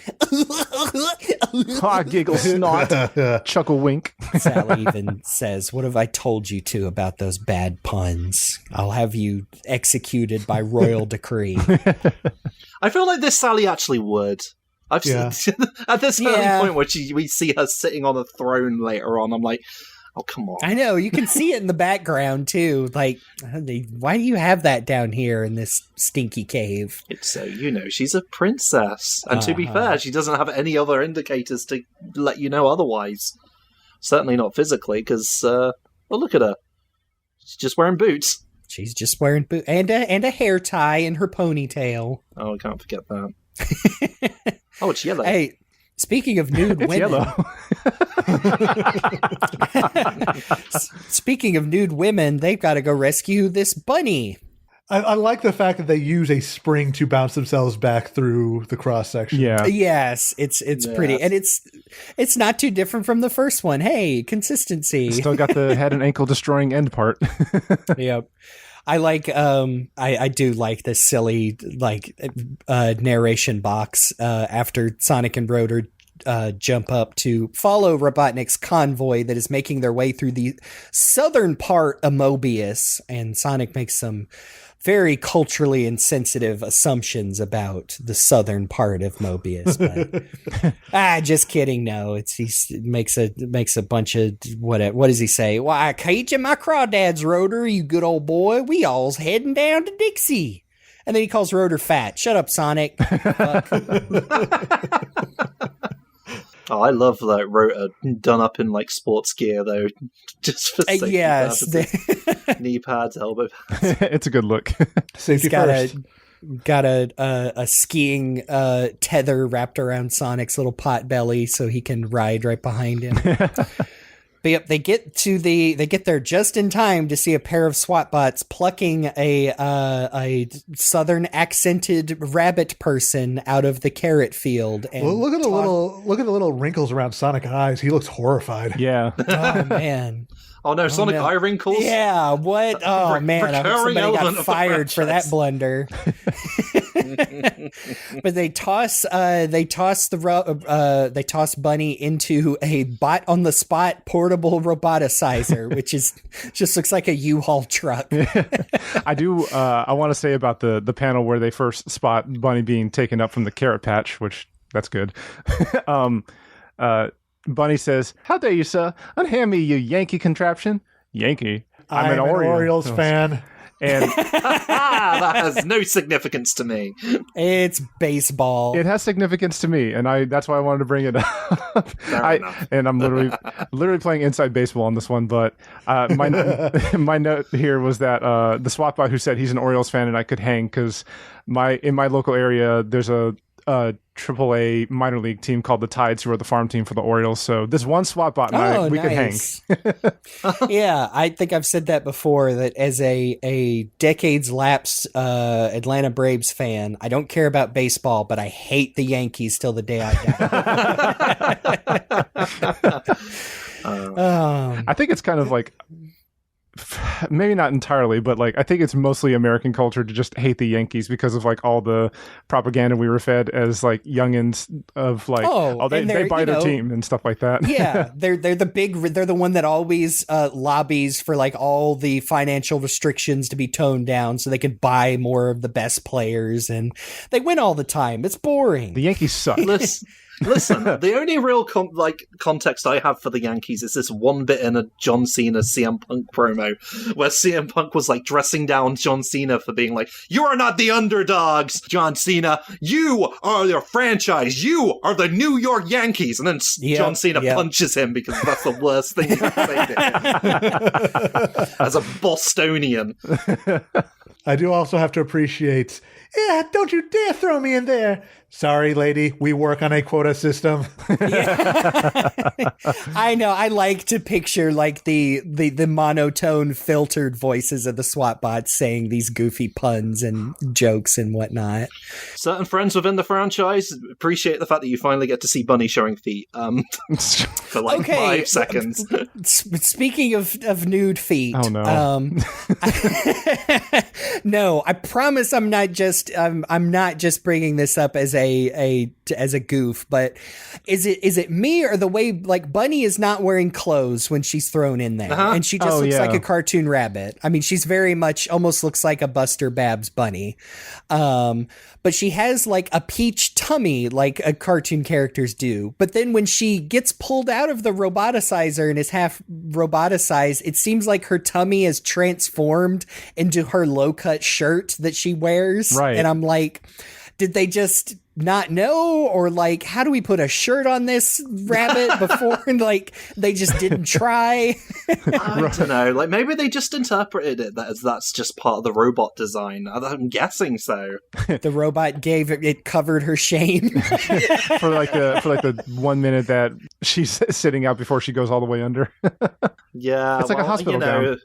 Giggle, snot, chuckle, wink. Sally even says, "What have I told you to about those bad puns? I'll have you executed by royal decree." I feel like this Sally actually would. I've Yeah. at this early Yeah. point where we see her sitting on a throne later on, I'm like, oh, come on. I know, you can see it in the background too. Like, why do you have that down here in this stinky cave? It's so, she's a princess. And to be fair, she doesn't have any other indicators to let you know otherwise. Certainly not physically, because, well, look at her. She's just wearing boots. She's just wearing boots and a hair tie in her ponytail. Oh, I can't forget that. Oh, it's yellow. Hey, speaking of nude It's women. yellow. Speaking of nude women, they've got to go rescue this bunny. I like the fact that they use a spring to bounce themselves back through the cross section. Yeah. Yes, it's pretty, and it's not too different from the first one. Hey, consistency. Still got the head and ankle destroying end part. Yep. I like I do like this silly narration box after Sonic and Rotor jump up to follow Robotnik's convoy that is making their way through the southern part of Mobius, and Sonic makes some very culturally insensitive assumptions about the southern part of Mobius. But, just kidding. No, he makes a bunch of what does he say? Why, cage in my crawdads, Rotor, you good old boy. We all's heading down to Dixie. And then he calls Rotor fat. Shut up, Sonic. Oh, I love that Rotor done up in like sports gear though, just for safety purposes. Knee pads, elbow pads. It's a good look. Safety He's got first. got a skiing tether wrapped around Sonic's little pot belly so he can ride right behind him. But yep, they get there just in time to see a pair of SWAT bots plucking a southern accented rabbit person out of the carrot field. And Well, look at the little wrinkles around Sonic eyes. He looks horrified. Yeah. Oh man. Oh no, Sonic no. eye wrinkles? Yeah, what? Oh man, recurring somebody element got of the fired for that franchise. blunder. But they toss Bunnie into a bot on the spot portable roboticizer, which just looks like a U-Haul truck. I do. I want to say about the panel where they first spot Bunnie being taken up from the carrot patch, which that's good. Bunnie says, "How dare you, sir? Unhand me, you Yankee contraption." Yankee. I'm an Orioles fan. And That has no significance to me. It's baseball. it has significance to me, and that's why I wanted to bring it up. Fair enough. And I'm literally playing inside baseball on this one. But my my note here was that the SWAT bot who said he's an Orioles fan and I could hang because in my local area there's a AAA minor league team called the Tides, who are the farm team for the Orioles. So this one SWAT bot and we could hang. Yeah, I think I've said that before, that as a decades lapsed Atlanta Braves fan, I don't care about baseball, but I hate the Yankees till the day I die. I think it's kind of like, maybe not entirely, but like I think it's mostly American culture to just hate the Yankees because of like all the propaganda we were fed as like youngins of like, they buy their team and stuff like that. Yeah, they're the one that always lobbies for like all the financial restrictions to be toned down so they could buy more of the best players, and they win all the time. It's boring. The Yankees suck. Listen, the only real context I have for the Yankees is this one bit in a John Cena CM Punk promo where CM Punk was like dressing down John Cena for being like, "You are not the underdogs, John Cena. You are your franchise. You are the New York Yankees." And then John Cena punches him because that's the worst thing you can say to him. As a Bostonian. I do also have to appreciate, don't you dare throw me in there. Sorry, lady, we work on a quota system. I know. I like to picture like the monotone filtered voices of the SWAT bots saying these goofy puns and jokes and whatnot. Certain friends within the franchise appreciate the fact that you finally get to see Bunnie showing feet for like 5 seconds. Speaking of nude feet. Oh no. No, I promise I'm not just bringing this up as a goof, but is it me or the way like Bunnie is not wearing clothes when she's thrown in there, and she just looks like a cartoon rabbit. I mean, she's very much almost looks like a Buster Babs bunny, but she has like a peach tummy like cartoon characters do. But then when she gets pulled out of the roboticizer and is half roboticized, it seems like her tummy is transformed into her low-cut shirt that she wears. Right. And I'm like, did they just not know, or like, how do we put a shirt on this rabbit before? And like, they just didn't try. I don't know. Like, maybe they just interpreted it as that's just part of the robot design. I'm guessing so. The robot it covered her shame for like the 1 minute that she's sitting out before she goes all the way under. Yeah, it's like a hospital gown.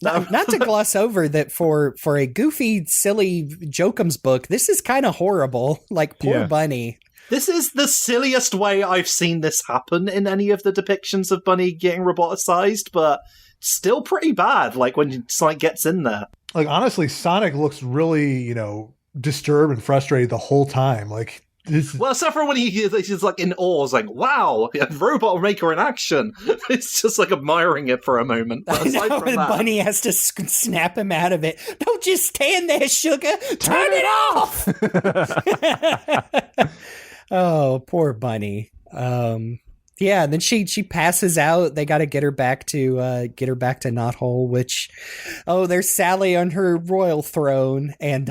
Not to gloss over that for a goofy, silly Jokums book, this is kind of horrible. Like, poor Bunnie. This is the silliest way I've seen this happen in any of the depictions of Bunnie getting roboticized, but still pretty bad, like, when Sonic gets in there. Like, honestly, Sonic looks really, disturbed and frustrated the whole time. Like, well, except for when he's like in awe, like, wow, a robot maker in action. It's just like admiring it for a moment. But aside from that, Bunnie has to snap him out of it. Don't just stand there, sugar. Turn it off. Oh, poor Bunnie. Yeah, and then she passes out. They got to get her back to Knothole, which, there's Sally on her royal throne, and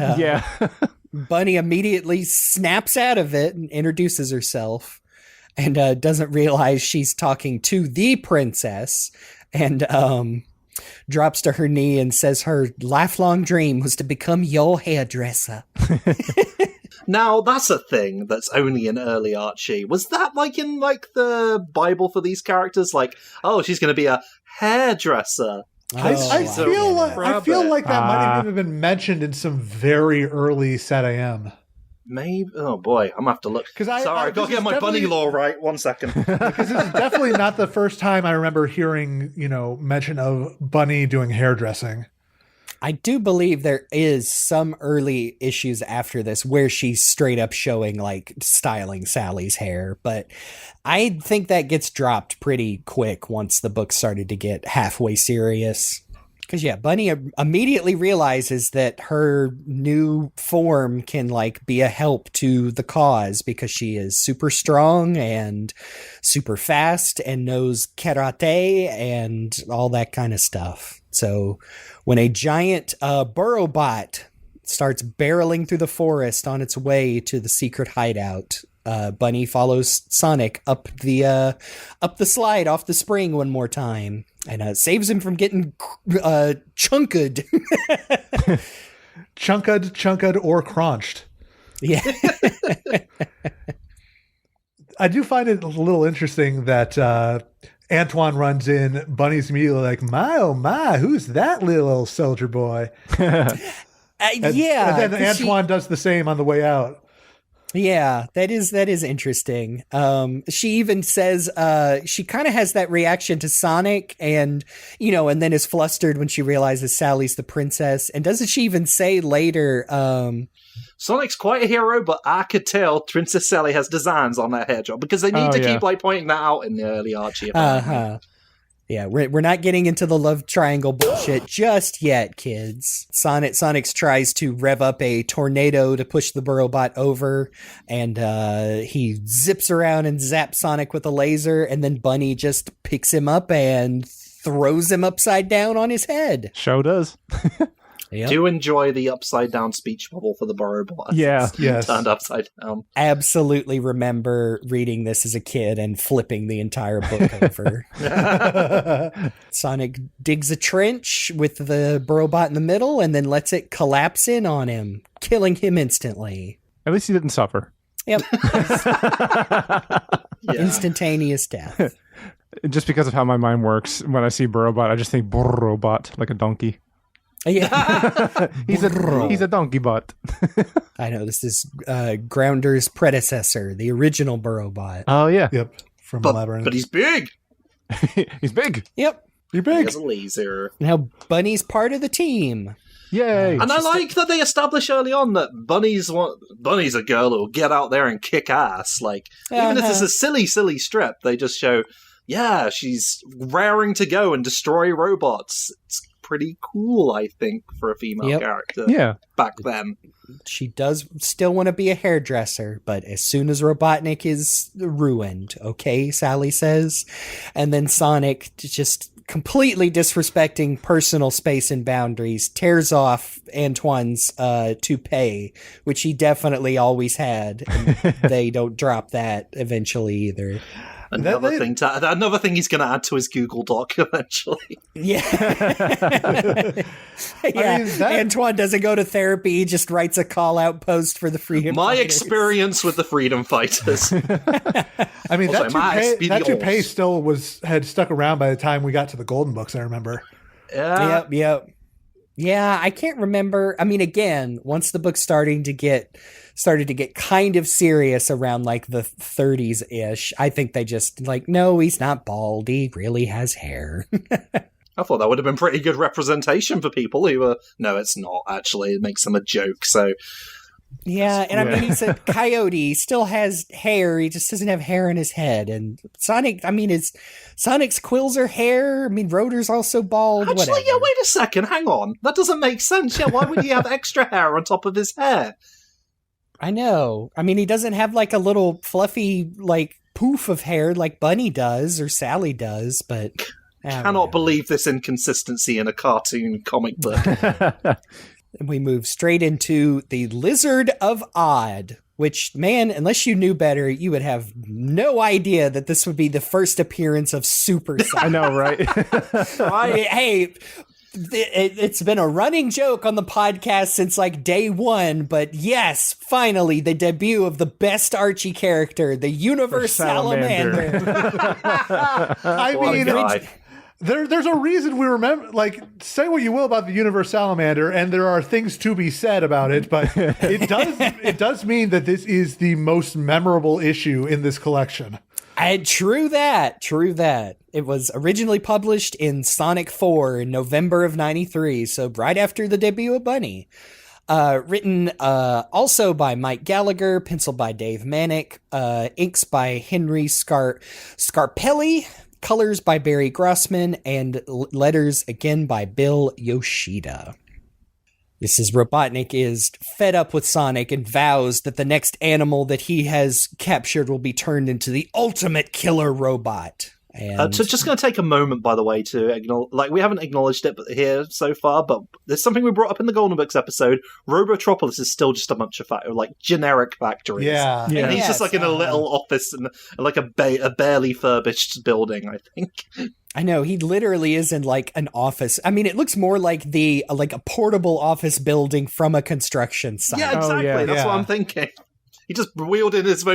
Bunnie immediately snaps out of it and introduces herself, and doesn't realize she's talking to the princess, and drops to her knee and says her lifelong dream was to become your hairdresser. Now, that's a thing that's only in early Archie. Was that like in like the Bible for these characters? Like, she's going to be a hairdresser. I feel like that might have even been mentioned in some very early SatAM. Maybe. Oh boy, I'm gonna have to look. Sorry, I gotta get my bunny law right. 1 second. Because this is definitely not the first time I remember hearing, mention of Bunnie doing hairdressing. I do believe there is some early issues after this where she's straight up showing like styling Sally's hair, but I think that gets dropped pretty quick once the book started to get halfway serious. Because Bunnie immediately realizes that her new form can like be a help to the cause because she is super strong and super fast and knows karate and all that kind of stuff. So when a giant burrowbot starts barreling through the forest on its way to the secret hideout, Bunnie follows Sonic up the slide off the spring one more time and saves him from getting chunked. chunked or crunched. Yeah. I do find it a little interesting that Antoine runs in, Bunnie's immediately like, my oh my, who's that little soldier boy? And then Antoine does the same on the way out. Yeah, that is interesting. She even says she kind of has that reaction to Sonic and then is flustered when she realizes Sally's the princess. And doesn't she even say later, Sonic's quite a hero, but I could tell Princess Sally has designs on that hair job because they need to keep pointing that out in the early Archie. Yeah, we're not getting into the love triangle bullshit just yet, kids. Sonic tries to rev up a tornado to push the Burrowbot over, and he zips around and zaps Sonic with a laser, and then Bunnie just picks him up and throws him upside down on his head. Show does. Yep. Do enjoy the upside down speech bubble for the Burrowbot. Yeah, yes. Turned upside down. Absolutely remember reading this as a kid and flipping the entire book over. Sonic digs a trench with the Burrowbot in the middle and then lets it collapse in on him, killing him instantly. At least he didn't suffer. Yep. Instantaneous death. Just because of how my mind works, when I see Burrowbot, I just think Burrowbot, like a donkey. Yeah, he's a donkey bot. I know, this is Grounder's predecessor, the original Burrowbot. Oh yeah, yep. From Labyrinth, but he's big. He's big. Yep, you're big. He has a laser. Now Bunnie's part of the team. Yay! And I like that they establish early on that Bunnie's a girl who'll get out there and kick ass. Like, even if it's a silly strip, they just show, yeah, she's raring to go and destroy robots. It's pretty cool, I think, for a female character. Yeah. Back then. She does still want to be a hairdresser, but as soon as Robotnik is ruined, okay, Sally says. And then Sonic, just completely disrespecting personal space and boundaries, tears off Antoine's toupee, which he definitely always had. And they don't drop that eventually either. Another thing he's going to add to his Google Doc eventually. Yeah. Antoine doesn't go to therapy. He just writes a call-out post for the Freedom Fighters. Experience with the Freedom Fighters. I mean, also, that toupee still had stuck around by the time we got to the Golden Books, I remember. Yeah. Yep. Yeah, I can't remember. I mean, again, once the book started to get kind of serious around like the 30s-ish, I think they just like, no, he's not bald. He really has hair. I thought that would have been pretty good representation for people who were... No, it's not, actually. It makes them a joke, so... Yeah, and I mean, he's a coyote. He still has hair. He just doesn't have hair in his head. And Sonic, I mean, Sonic's quills are hair. I mean, Rotor's also bald. Actually, whatever. yeah, wait a second. Hang on. That doesn't make sense. Yeah, why would he have extra hair on top of his hair? I know. I mean, he doesn't have like a little fluffy, like, poof of hair like Bunnie does or Sally does, but... Cannot believe this inconsistency in a cartoon comic book. And we move straight into the Lizard of Odd, which, man, unless you knew better, you would have no idea that this would be the first appearance of Super Sonic. I know, right? Hey, it's been a running joke on the podcast since like day one, but yes, finally, the debut of the best Archie character, the Universe Salamander. I mean... There's a reason we remember, like, say what you will about the Universe Salamander, and there are things to be said about it, but it does mean that this is the most memorable issue in this collection. True that. It was originally published in Sonic 4 in November of 93, so right after the debut of Bunnie. Written also by Mike Gallagher, penciled by Dave Manick, inks by Henry Scarpelli, colors by Barry Grossman, and letters again by Bill Yoshida. This is Robotnik is fed up with Sonic and vows that the next animal that he has captured will be turned into the ultimate killer robot. And so just going to take a moment, by the way, to acknowledge, like, we haven't acknowledged it here so far, but there's something we brought up in the Golden Books episode. Robotropolis is still just a bunch of generic factories. Yeah. And he's just like in a little office and like a barely furbished building, I think. I know, he literally is in like an office. I mean, it looks more like a portable office building from a construction site. Yeah, exactly. That's what I'm thinking. He just wheeled in his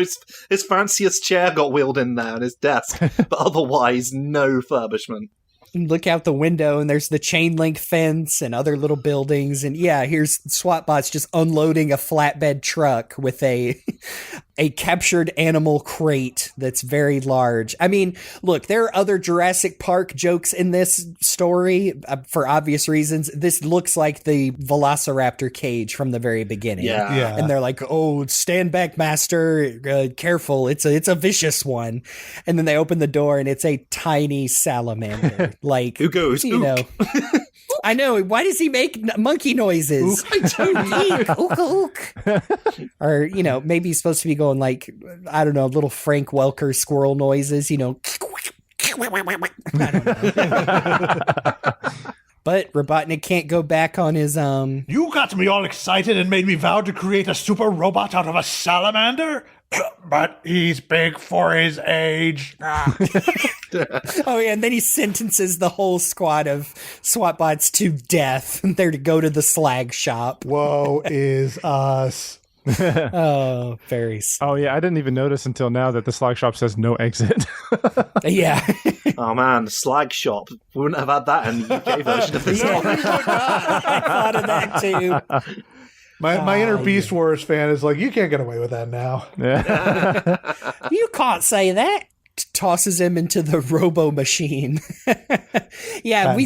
fanciest chair got wheeled in there on his desk, but otherwise no furbishment. Look out the window and there's the chain link fence and other little buildings, and yeah, here's SWAT just unloading a flatbed truck with a captured animal crate that's very large. I mean, look, there are other Jurassic Park jokes in this story for obvious reasons. This looks like the Velociraptor cage from the very beginning. Yeah. And they're like, "Oh, stand back, master. Careful. It's a vicious one." And then they open the door and it's a tiny salamander. Like, who goes, you know. I know. Why does he make monkey noises? I don't ook, ook. Or, you know, maybe he's supposed to be going like, I don't know, little Frank Welker squirrel noises, you know. I don't know. But Robotnik can't go back on his, You got me all excited and made me vow to create a super robot out of a salamander? But he's big for his age. Oh, yeah, and then he sentences the whole squad of SWAT bots to death. They're to go to the slag shop. Woe is us. Oh, very. Oh, yeah, I didn't even notice until now that the slag shop says no exit. Yeah. Oh, man, the slag shop. We wouldn't have had that in the UK version of this one. I thought of that, too. My inner Beast Wars fan is like, you can't get away with that now. You can't say that. Tosses him into the robo machine. Yeah,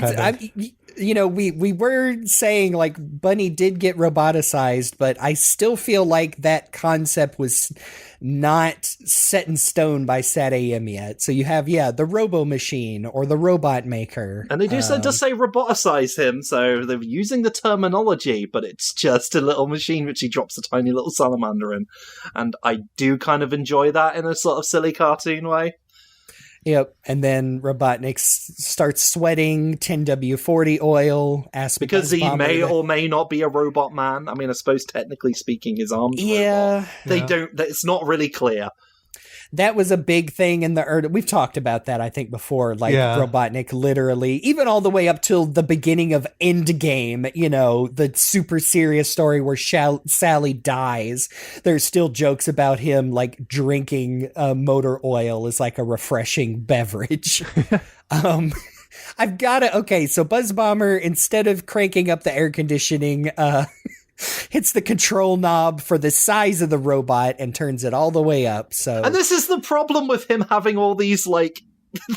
we were saying like Bunnie did get roboticized, but I still feel like that concept was not set in stone by Sat AM yet. So you have, the Robo Machine or the Robot Maker. And they do just say roboticize him, so they're using the terminology, but it's just a little machine which he drops a tiny little salamander in. And I do kind of enjoy that in a sort of silly cartoon way. Yep, and then Robotnik starts sweating 10W40 oil. Because he may or may not be a robot man. I mean, I suppose technically speaking, his arms. Yeah, robot. It's not really clear. That was a big thing in the we've talked about that, I think, before. Like, Robotnik literally, even all the way up till the beginning of Endgame, the super serious story where Sally dies. There's still jokes about him, like, drinking motor oil as, like, a refreshing beverage. I've got to... Okay, so Buzz Bomber, instead of cranking up the air conditioning... hits the control knob for the size of the robot and turns it all the way up. And this is the problem with him having all these, like,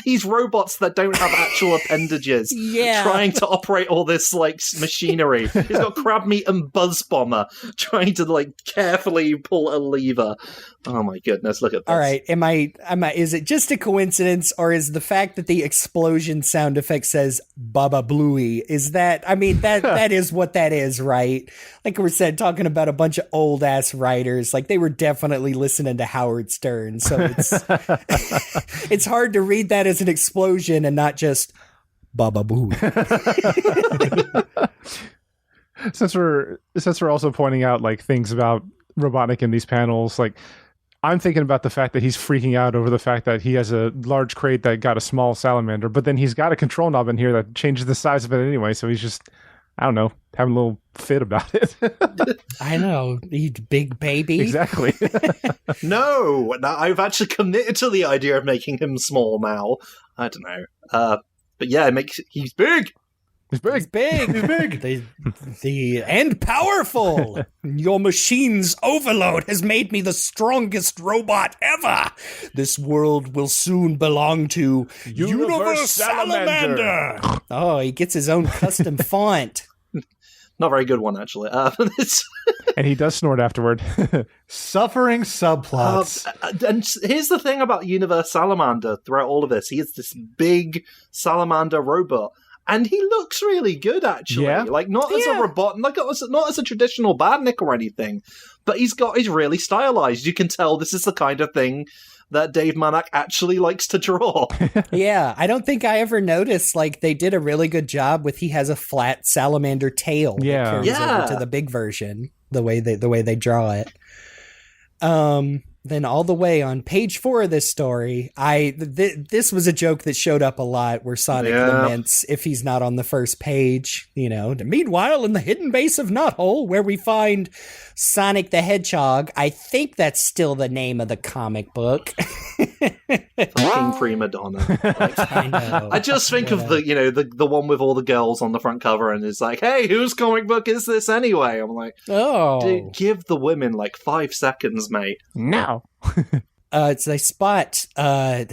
these robots that don't have actual appendages trying to operate all this, like, machinery. He's got Crab Meat and Buzz Bomber trying to, like, carefully pull a lever. Oh my goodness, look at this. All right, is it just a coincidence, or is the fact that the explosion sound effect says Baba Bluey, is that, that is what that is, right? Like we said, talking about a bunch of old ass writers, like they were definitely listening to Howard Stern, so it's hard to read that as an explosion and not just Baba Bluey. Since we're also pointing out like things about Robotnik in these panels, like I'm thinking about the fact that he's freaking out over the fact that he has a large crate that got a small salamander, but then he's got a control knob in here that changes the size of it anyway, so he's just, I don't know, having a little fit about it. I know, you big baby. Exactly. No, I've actually committed to the idea of making him small now. I don't know. But yeah, he's big. He's big. He's big. He's big. And powerful. Your machine's overload has made me the strongest robot ever. This world will soon belong to Universe Salamander. Oh, he gets his own custom font. Not very good one, actually. And he does snort afterward. Suffering subplots. And here's the thing about Universe Salamander throughout all of this. He is this big salamander robot. And he looks really good, actually. Yeah. Like, not as a robot, like not as a traditional badnik or anything, but he's really stylized. You can tell this is the kind of thing that Dave Manak actually likes to draw. Yeah, I don't think I ever noticed, like, they did a really good job he has a flat salamander tail that carries over to the big version, the way they draw it. Then all the way on page 4 of this story, this was a joke that showed up a lot where Sonic laments if he's not on the first page, Meanwhile, in the hidden base of Knothole, where we find Sonic the Hedgehog, I think that's still the name of the comic book. Fucking prima donna. I know. I just think of the one with all the girls on the front cover, and it's like, hey, whose comic book is this anyway? I'm like, dude, give the women like 5 seconds, mate. No. So they spot a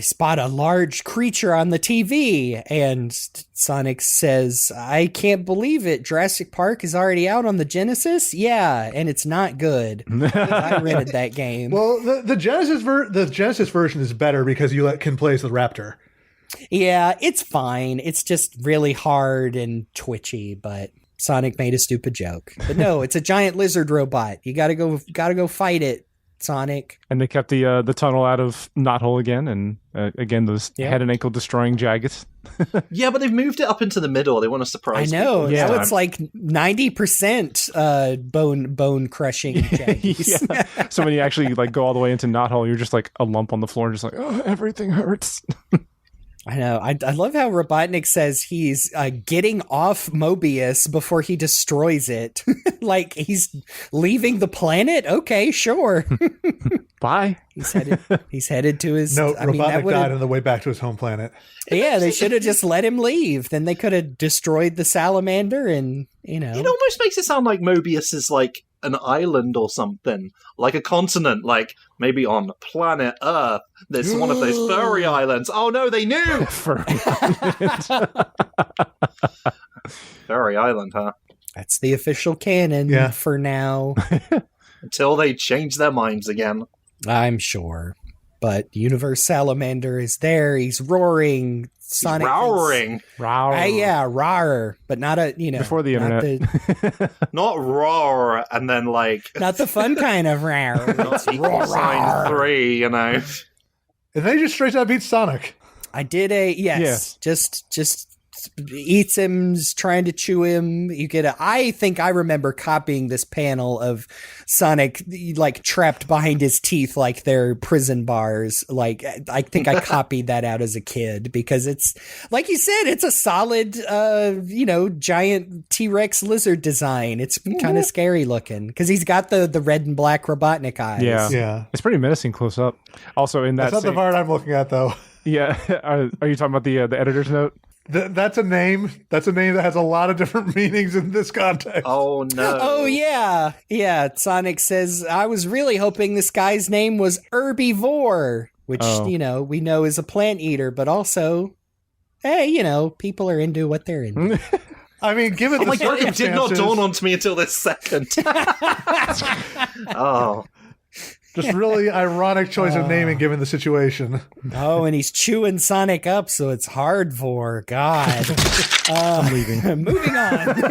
large creature on the TV, and Sonic says, "I can't believe it. Jurassic Park is already out on the Genesis. Yeah, and it's not good. I rented that game. Well, the Genesis version is better because you can play as the raptor. Yeah, it's fine. It's just really hard and twitchy, but." Sonic made a stupid joke. But no, it's a giant lizard robot. You gotta go fight it, Sonic. And they kept the tunnel out of Knothole again, and again those head and ankle destroying Jaggeds. Yeah, but they've moved it up into the middle. They want to surprise. I know. People. Now it's like 90% bone crushing Jaggies. Yeah. So when you actually like go all the way into Knothole, you're just like a lump on the floor, just like, oh, everything hurts. I know. I love how Robotnik says he's getting off Mobius before he destroys it. Like he's leaving the planet. Okay, sure. Bye. He's headed to his. No, Robotnik died on the way back to his home planet. Yeah, they should have just let him leave. Then they could have destroyed the salamander, and It almost makes it sound like Mobius is like an island or something, like a continent, like maybe on planet Earth. There's one of those furry islands. Oh no, they knew. Fairy Island, huh? That's the official canon for now. Until they change their minds again. I'm sure. But Universe Salamander is there. He's roaring. Sonic He's roaring. Yeah, roar. But not a, before the internet. Not roar, and then like... Not the fun kind of roar. Not equal sign 3, And they just straight up beat Sonic. I did just eats him, trying to chew him. I think I remember copying this panel of Sonic like trapped behind his teeth like they're prison bars. Like I think I copied that out as a kid because it's like you said, it's a solid giant T-Rex lizard design. It's kind of scary looking because he's got the red and black Robotnik eyes. Yeah. It's pretty menacing close up. Also in that That's not the part I'm looking at though. Yeah. Are you talking about the editor's note? That's a name. That's a name that has a lot of different meanings in this context. Oh, no. Oh, yeah. Yeah. Sonic says, I was really hoping this guy's name was Herbivore, which, we know is a plant eater, but also, hey, people are into what they're into. I mean, given the circumstances... it did not dawn on me until this second. Oh. Just really ironic choice of naming given the situation. Oh, and he's chewing Sonic up, so it's hard for God. I'm leaving. Moving on.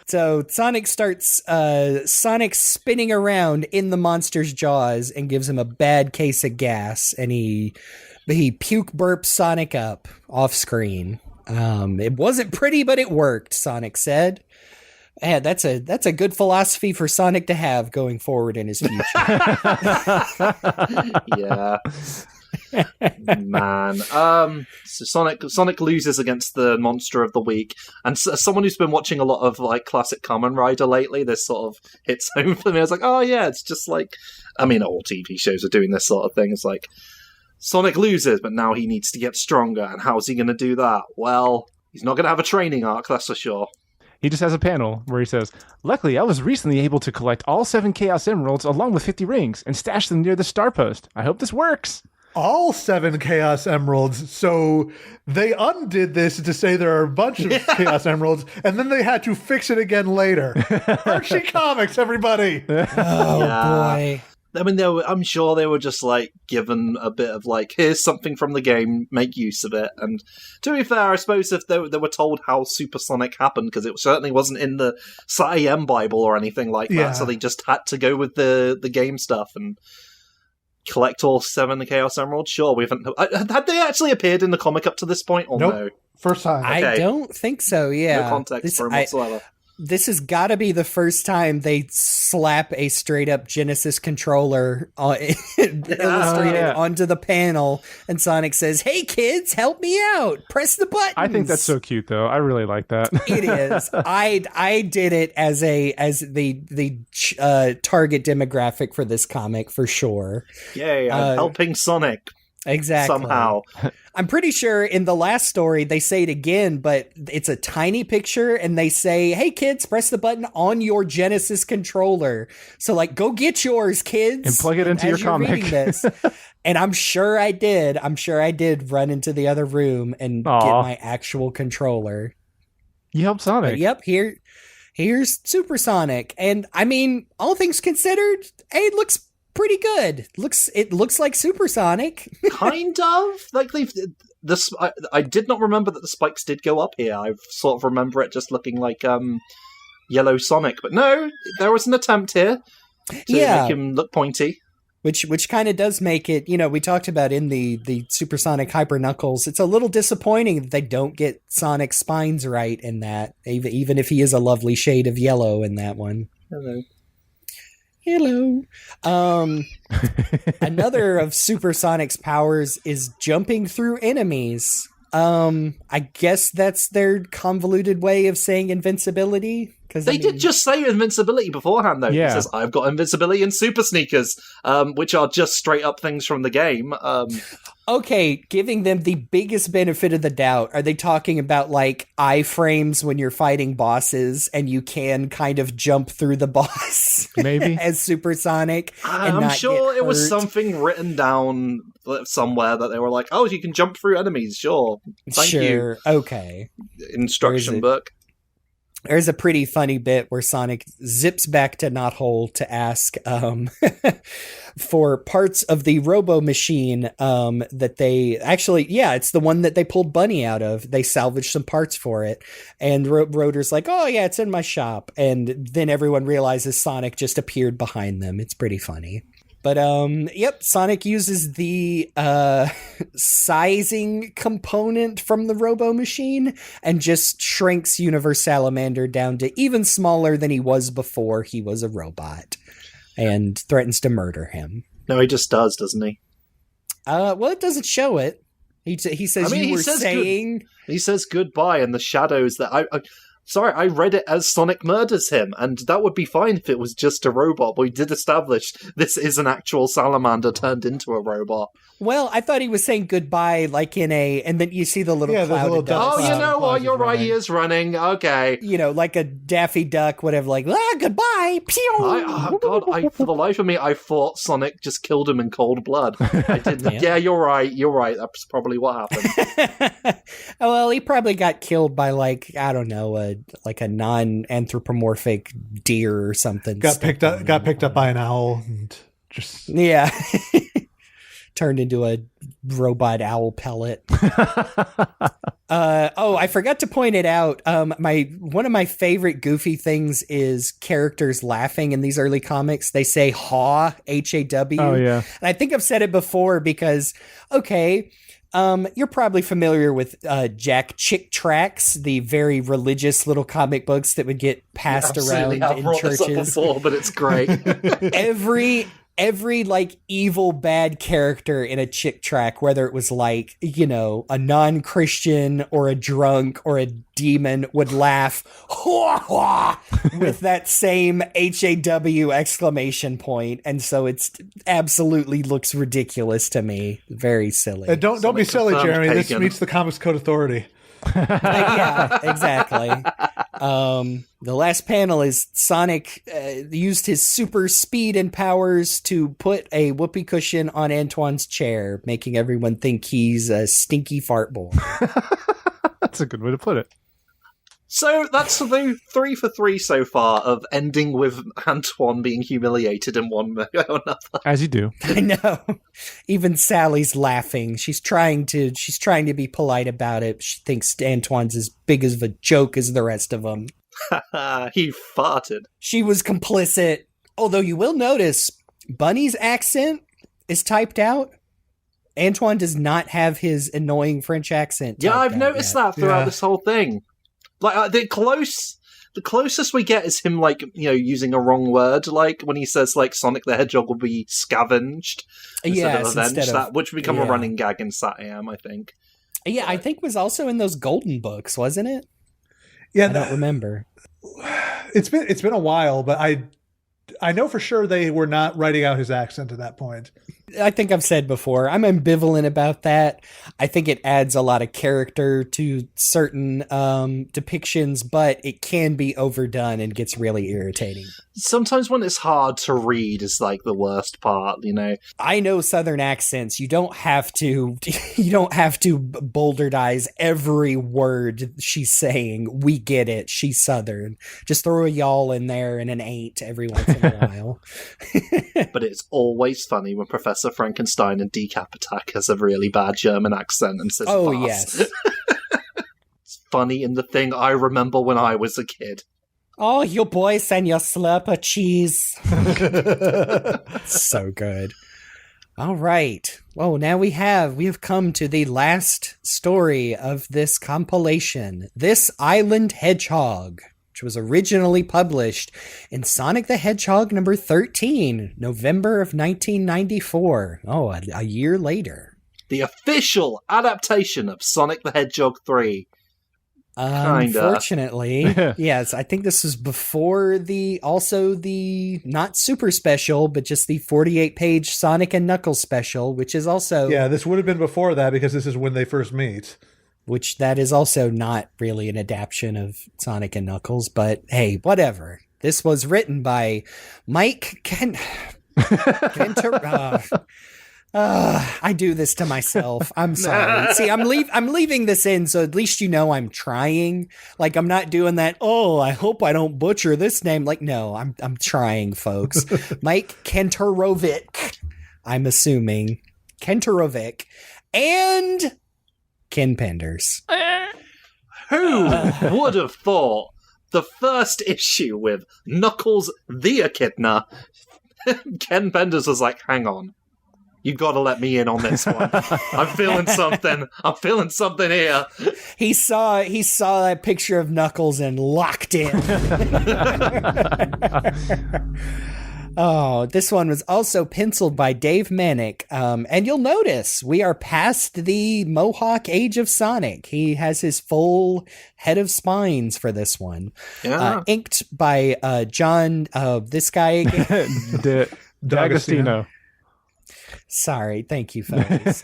So Sonic starts spinning around in the monster's jaws and gives him a bad case of gas, and he puke burps Sonic up off screen. It wasn't pretty, but it worked, Sonic said. Yeah, that's a good philosophy for Sonic to have going forward in his future. Yeah. Man. So Sonic loses against the monster of the week, and as someone who's been watching a lot of like classic Kamen Rider lately, this sort of hits home for me. I was like, oh yeah, it's just like, I mean, all TV shows are doing this sort of thing. It's like Sonic loses, but now he needs to get stronger, and how's he going to do that? Well, he's not going to have a training arc, that's for sure. He just has a panel where he says, luckily, I was recently able to collect all 7 Chaos Emeralds along with 50 rings and stash them near the star post. I hope this works. All 7 Chaos Emeralds. So they undid this to say there are a bunch of Chaos Emeralds, and then they had to fix it again later. Archie Comics, everybody. Oh, boy. I mean, I'm sure they were just, like, given a bit of, like, here's something from the game, make use of it. And to be fair, I suppose if they were told how Supersonic happened, because it certainly wasn't in the SATAM Bible or anything like that, so they just had to go with the game stuff and collect all 7 Chaos Emeralds. Sure, we haven't... Had they actually appeared in the comic up to this point, or no? First time. Okay. I don't think so, yeah. No context for him whatsoever. This has got to be the first time they slap a straight-up Genesis controller illustrated onto the panel, and Sonic says, "Hey kids, help me out! Press the buttons." I think that's so cute, though. I really like that. It is. I did it as the target demographic for this comic for sure. Yay! I'm helping Sonic. Exactly. Somehow. I'm pretty sure in the last story they say it again, but it's a tiny picture and they say, hey kids, press the button on your Genesis controller. So like, go get yours, kids. And plug it into your comic. This. And I'm sure I did run into the other room and get my actual controller. You helped Sonic. But yep, here's Supersonic. And I mean, all things considered, it looks pretty good. It looks like Supersonic. Kind of. Like I did not remember that the spikes did go up here. I sort of remember it just looking like Yellow Sonic. But no, there was an attempt here to make him look pointy. Which kind of does make it, we talked about in the Supersonic Hyper Knuckles, it's a little disappointing that they don't get Sonic's spines right in that, even if he is a lovely shade of yellow in that one. Hello. Another of Supersonic's powers is jumping through enemies. I guess that's their convoluted way of saying invincibility. They did just say invincibility beforehand, though. Yeah. He says, I've got invincibility and super sneakers, which are just straight up things from the game. Okay, giving them the biggest benefit of the doubt. Are they talking about like iframes when you're fighting bosses and you can kind of jump through the boss? Maybe. As Supersonic? I'm sure it was something written down somewhere that they were like, oh, you can jump through enemies, sure. Thank you. Okay. Instruction book. There's a pretty funny bit where Sonic zips back to Knothole to ask for parts of the Robo Machine that they actually, it's the one that they pulled Bunnie out of. They salvaged some parts for it. And Rotor's like, oh, yeah, it's in my shop. And then everyone realizes Sonic just appeared behind them. It's pretty funny. But, Sonic uses the sizing component from the Robo Machine and just shrinks Universe Salamander down to even smaller than he was before he was a robot and threatens to murder him. No, he just does, doesn't he? Well, it doesn't show it. He says, He says goodbye in the shadows that Sorry, I read it as Sonic murders him, and that would be fine if it was just a robot, but we did establish this is an actual salamander turned into a robot. Well, I thought he was saying goodbye, like and then you see the little cloud of dust. Oh, you know what? You're right, he is running. Okay. Like a Daffy Duck, whatever, like, goodbye. Pew! For the life of me, I thought Sonic just killed him in cold blood. I didn't. Yeah, you're right. That's probably what happened. Well, he probably got killed by, I don't know, a non-anthropomorphic deer or something. Got picked up by an owl and just turned into a robot owl pellet. I forgot to point it out. One of my favorite Goofy things is characters laughing in these early comics. They say haw, H-A-W. Oh, yeah. And I think I've said it before because, you're probably familiar with Jack Chick Tracts, the very religious little comic books that would get passed around in churches. This up before, but it's great. Every evil bad character in a Chick Tract, whether it was a non-Christian or a drunk or a demon, would laugh with that same HAW exclamation point, and so it's absolutely looks ridiculous to me. Very silly. Don't be silly, Jeremy. This meets the Comics Code Authority. Yeah, exactly. The last panel is Sonic used his super speed and powers to put a whoopee cushion on Antoine's chair, making everyone think he's a stinky fart ball. That's a good way to put it. So that's the 3 for 3 so far of ending with Antoine being humiliated in one way or another. As you do. I know. Even Sally's laughing. She's trying to be polite about it. She thinks Antoine's as big of a joke as the rest of them. He farted. She was complicit. Although you will notice Bunnie's accent is typed out. Antoine does not have his annoying French accent. Yeah, I've noticed that throughout this whole thing. The closest we get is him, using a wrong word, when he says, Sonic the Hedgehog will be scavenged instead of avenged, which would become a running gag in SatAM, I think. Yeah, I think was also in those Golden books, wasn't it? Yeah, I don't remember. It's been a while, but I know for sure they were not writing out his accent at that point. I think I've said before, I'm ambivalent about that. I think it adds a lot of character to certain depictions, but it can be overdone and gets really irritating. Sometimes when it's hard to read is the worst part, I know Southern accents. You don't have to boulderdize every word she's saying. We get it. She's Southern. Just throw a y'all in there and an ain't every once in a while. But it's always funny when Professor Frankenstein and Decap Attack has a really bad German accent and says, "Oh, Vast." yes." It's funny in the thing I remember when I was a kid. Oh, you boys and your slurper cheese. So good. All right. Well, now we have come to the last story of this compilation. This Island Hedgehog, which was originally published in Sonic the Hedgehog number 13, November of 1994. Oh, a year later. The official adaptation of Sonic the Hedgehog 3. Unfortunately, yes, I think this was before the not super special, but just the 48-page Sonic and Knuckles special, which is also... Yeah, this would have been before that because this is when they first meet. Which that is also not really an adaptation of Sonic and Knuckles, but hey, whatever. This was written by Mike I do this to myself. I'm sorry. See, I'm leaving this in, so at least you know I'm trying. Like, I'm not doing that. Oh, I hope I don't butcher this name. Like, no, I'm trying, folks. Mike Kentorovic, I'm assuming Kentorovic, and Ken Penders. Who would have thought the first issue with Knuckles the Echidna, Ken Penders was like, hang on. You gotta let me in on this one. I'm feeling something. I'm feeling something here. He saw that picture of Knuckles and locked in. Oh, this one was also penciled by Dave Manick. And you'll notice we are past the Mohawk age of Sonic. He has his full head of spines for this one. Yeah. Inked by John, this guy again. D'Agostino. Sorry, thank you, fellas.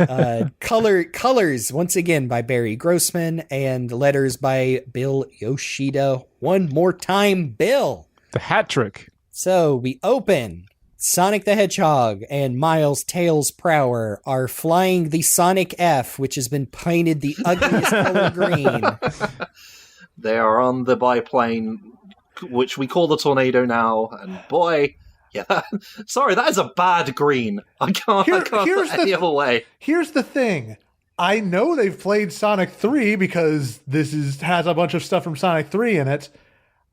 Colors, once again, by Barry Grossman, and letters by Bill Yoshida. One more time, Bill. The hat trick. So we open. Sonic the Hedgehog and Miles Tails Prower are flying the Sonic F, which has been painted the ugliest color green. They are on the biplane, which we call the Tornado now, and boy... Yeah, sorry, that is a bad green. I can't put any other way. Here's the thing. I know they've played Sonic 3 because this has a bunch of stuff from Sonic 3 in it.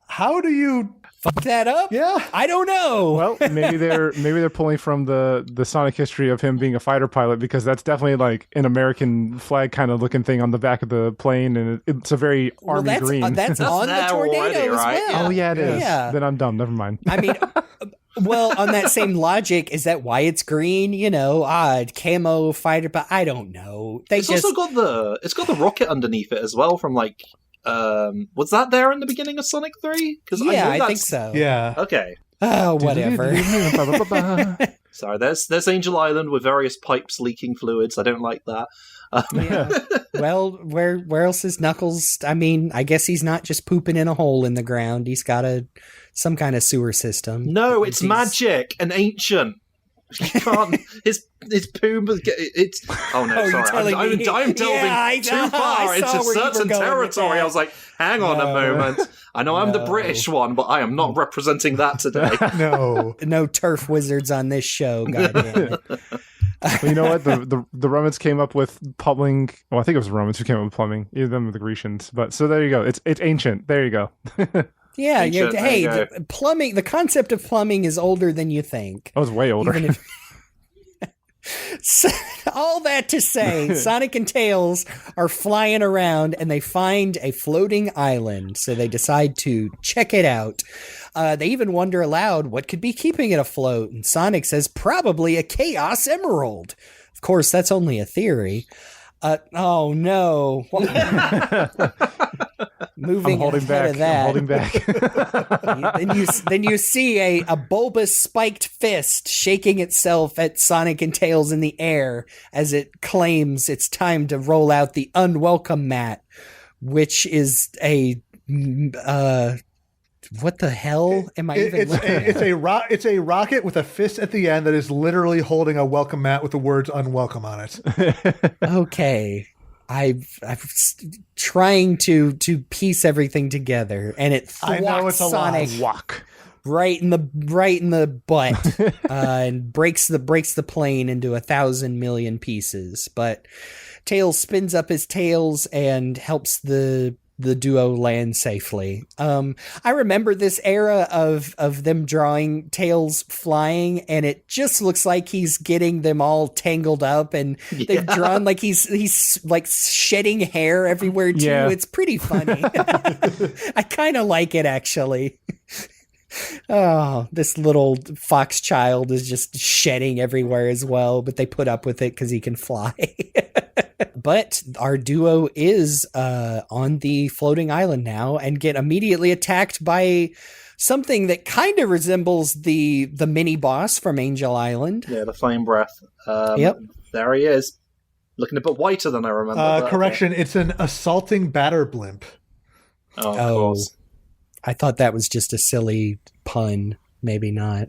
How do you fuck that up? Yeah, I don't know. Well, maybe they're pulling from the Sonic history of him being a fighter pilot, because that's definitely like an American flag kind of looking thing on the back of the plane, and it's a very army green. That's on the Tornado already, right? As well. Oh yeah, it is. Yeah. Then I'm dumb. Never mind. I mean. Well, on that same logic, is that why it's green? You know, camo fighter, but I don't know. Also got the rocket underneath it as well from like, was that there in the beginning of Sonic 3? Yeah, I think so. Yeah. Okay. Oh, whatever. Sorry, there's Angel Island with various pipes leaking fluids. I don't like that. Yeah. Well, where else is Knuckles? I mean, I guess he's not just pooping in a hole in the ground. He's got some kind of sewer system. No, it's magic and ancient. You can't. His poo. It's. Oh no! Sorry, I'm delving too far into certain territory. I was like, "Hang on a moment." I know I'm the British one, but I am not representing that today. No turf wizards on this show. Goddamn it. Well, you know what? The Romans came up with plumbing. Well, I think it was the Romans who came up with plumbing. Either them or the Grecians. But so there you go. It's ancient. There you go. Yeah, hey, plumbing. The concept of plumbing is older than you think. I was way older. So, all that to say, Sonic and Tails are flying around and they find a floating island. So they decide to check it out. They even wonder aloud what could be keeping it afloat. And Sonic says probably a Chaos Emerald. Of course, that's only a theory. Oh no. Moving ahead of that. I'm holding back. then you see a bulbous spiked fist shaking itself at Sonic and Tails in the air as it claims it's time to roll out the unwelcome mat, which is a what the hell am I even looking at? It's a rocket with a fist at the end that is literally holding a welcome mat with the words unwelcome on it. Okay. I'm trying to piece everything together, and it thwats Sonic right in the butt, and breaks the plane into 1,000 million pieces. But Tails spins up his tails and helps the duo land safely. I remember this era of them drawing Tails flying, and it just looks like he's getting them all tangled up, and they've drawn like he's like shedding hair everywhere too. Yeah. It's pretty funny. I kind of like it, actually. Oh, this little fox child is just shedding everywhere as well, but they put up with it because he can fly. But our duo is on the floating island now and get immediately attacked by something that kind of resembles the mini boss from Angel Island. Yeah, the flame breath. Yep. There he is. Looking a bit whiter than I remember. Correction, it's an assaulting batter blimp. Oh, of course. I thought that was just a silly pun. Maybe not.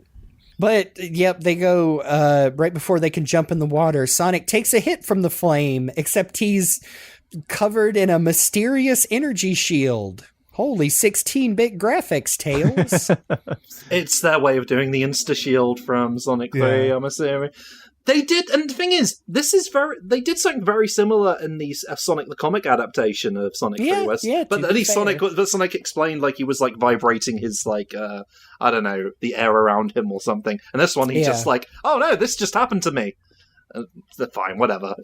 But, yep, they go right before they can jump in the water. Sonic takes a hit from the flame, except he's covered in a mysterious energy shield. Holy 16-bit graphics, Tails. It's their way of doing the Insta-Shield from Sonic 3, I'm assuming. They did, and the thing is, they did something very similar in the Sonic the Comic adaptation of Sonic 3 West. Yeah, but at least Sonic explained, like, he was, like, vibrating his, like, I don't know, the air around him or something. And this one, he's just like, oh no, this just happened to me. Fine, whatever.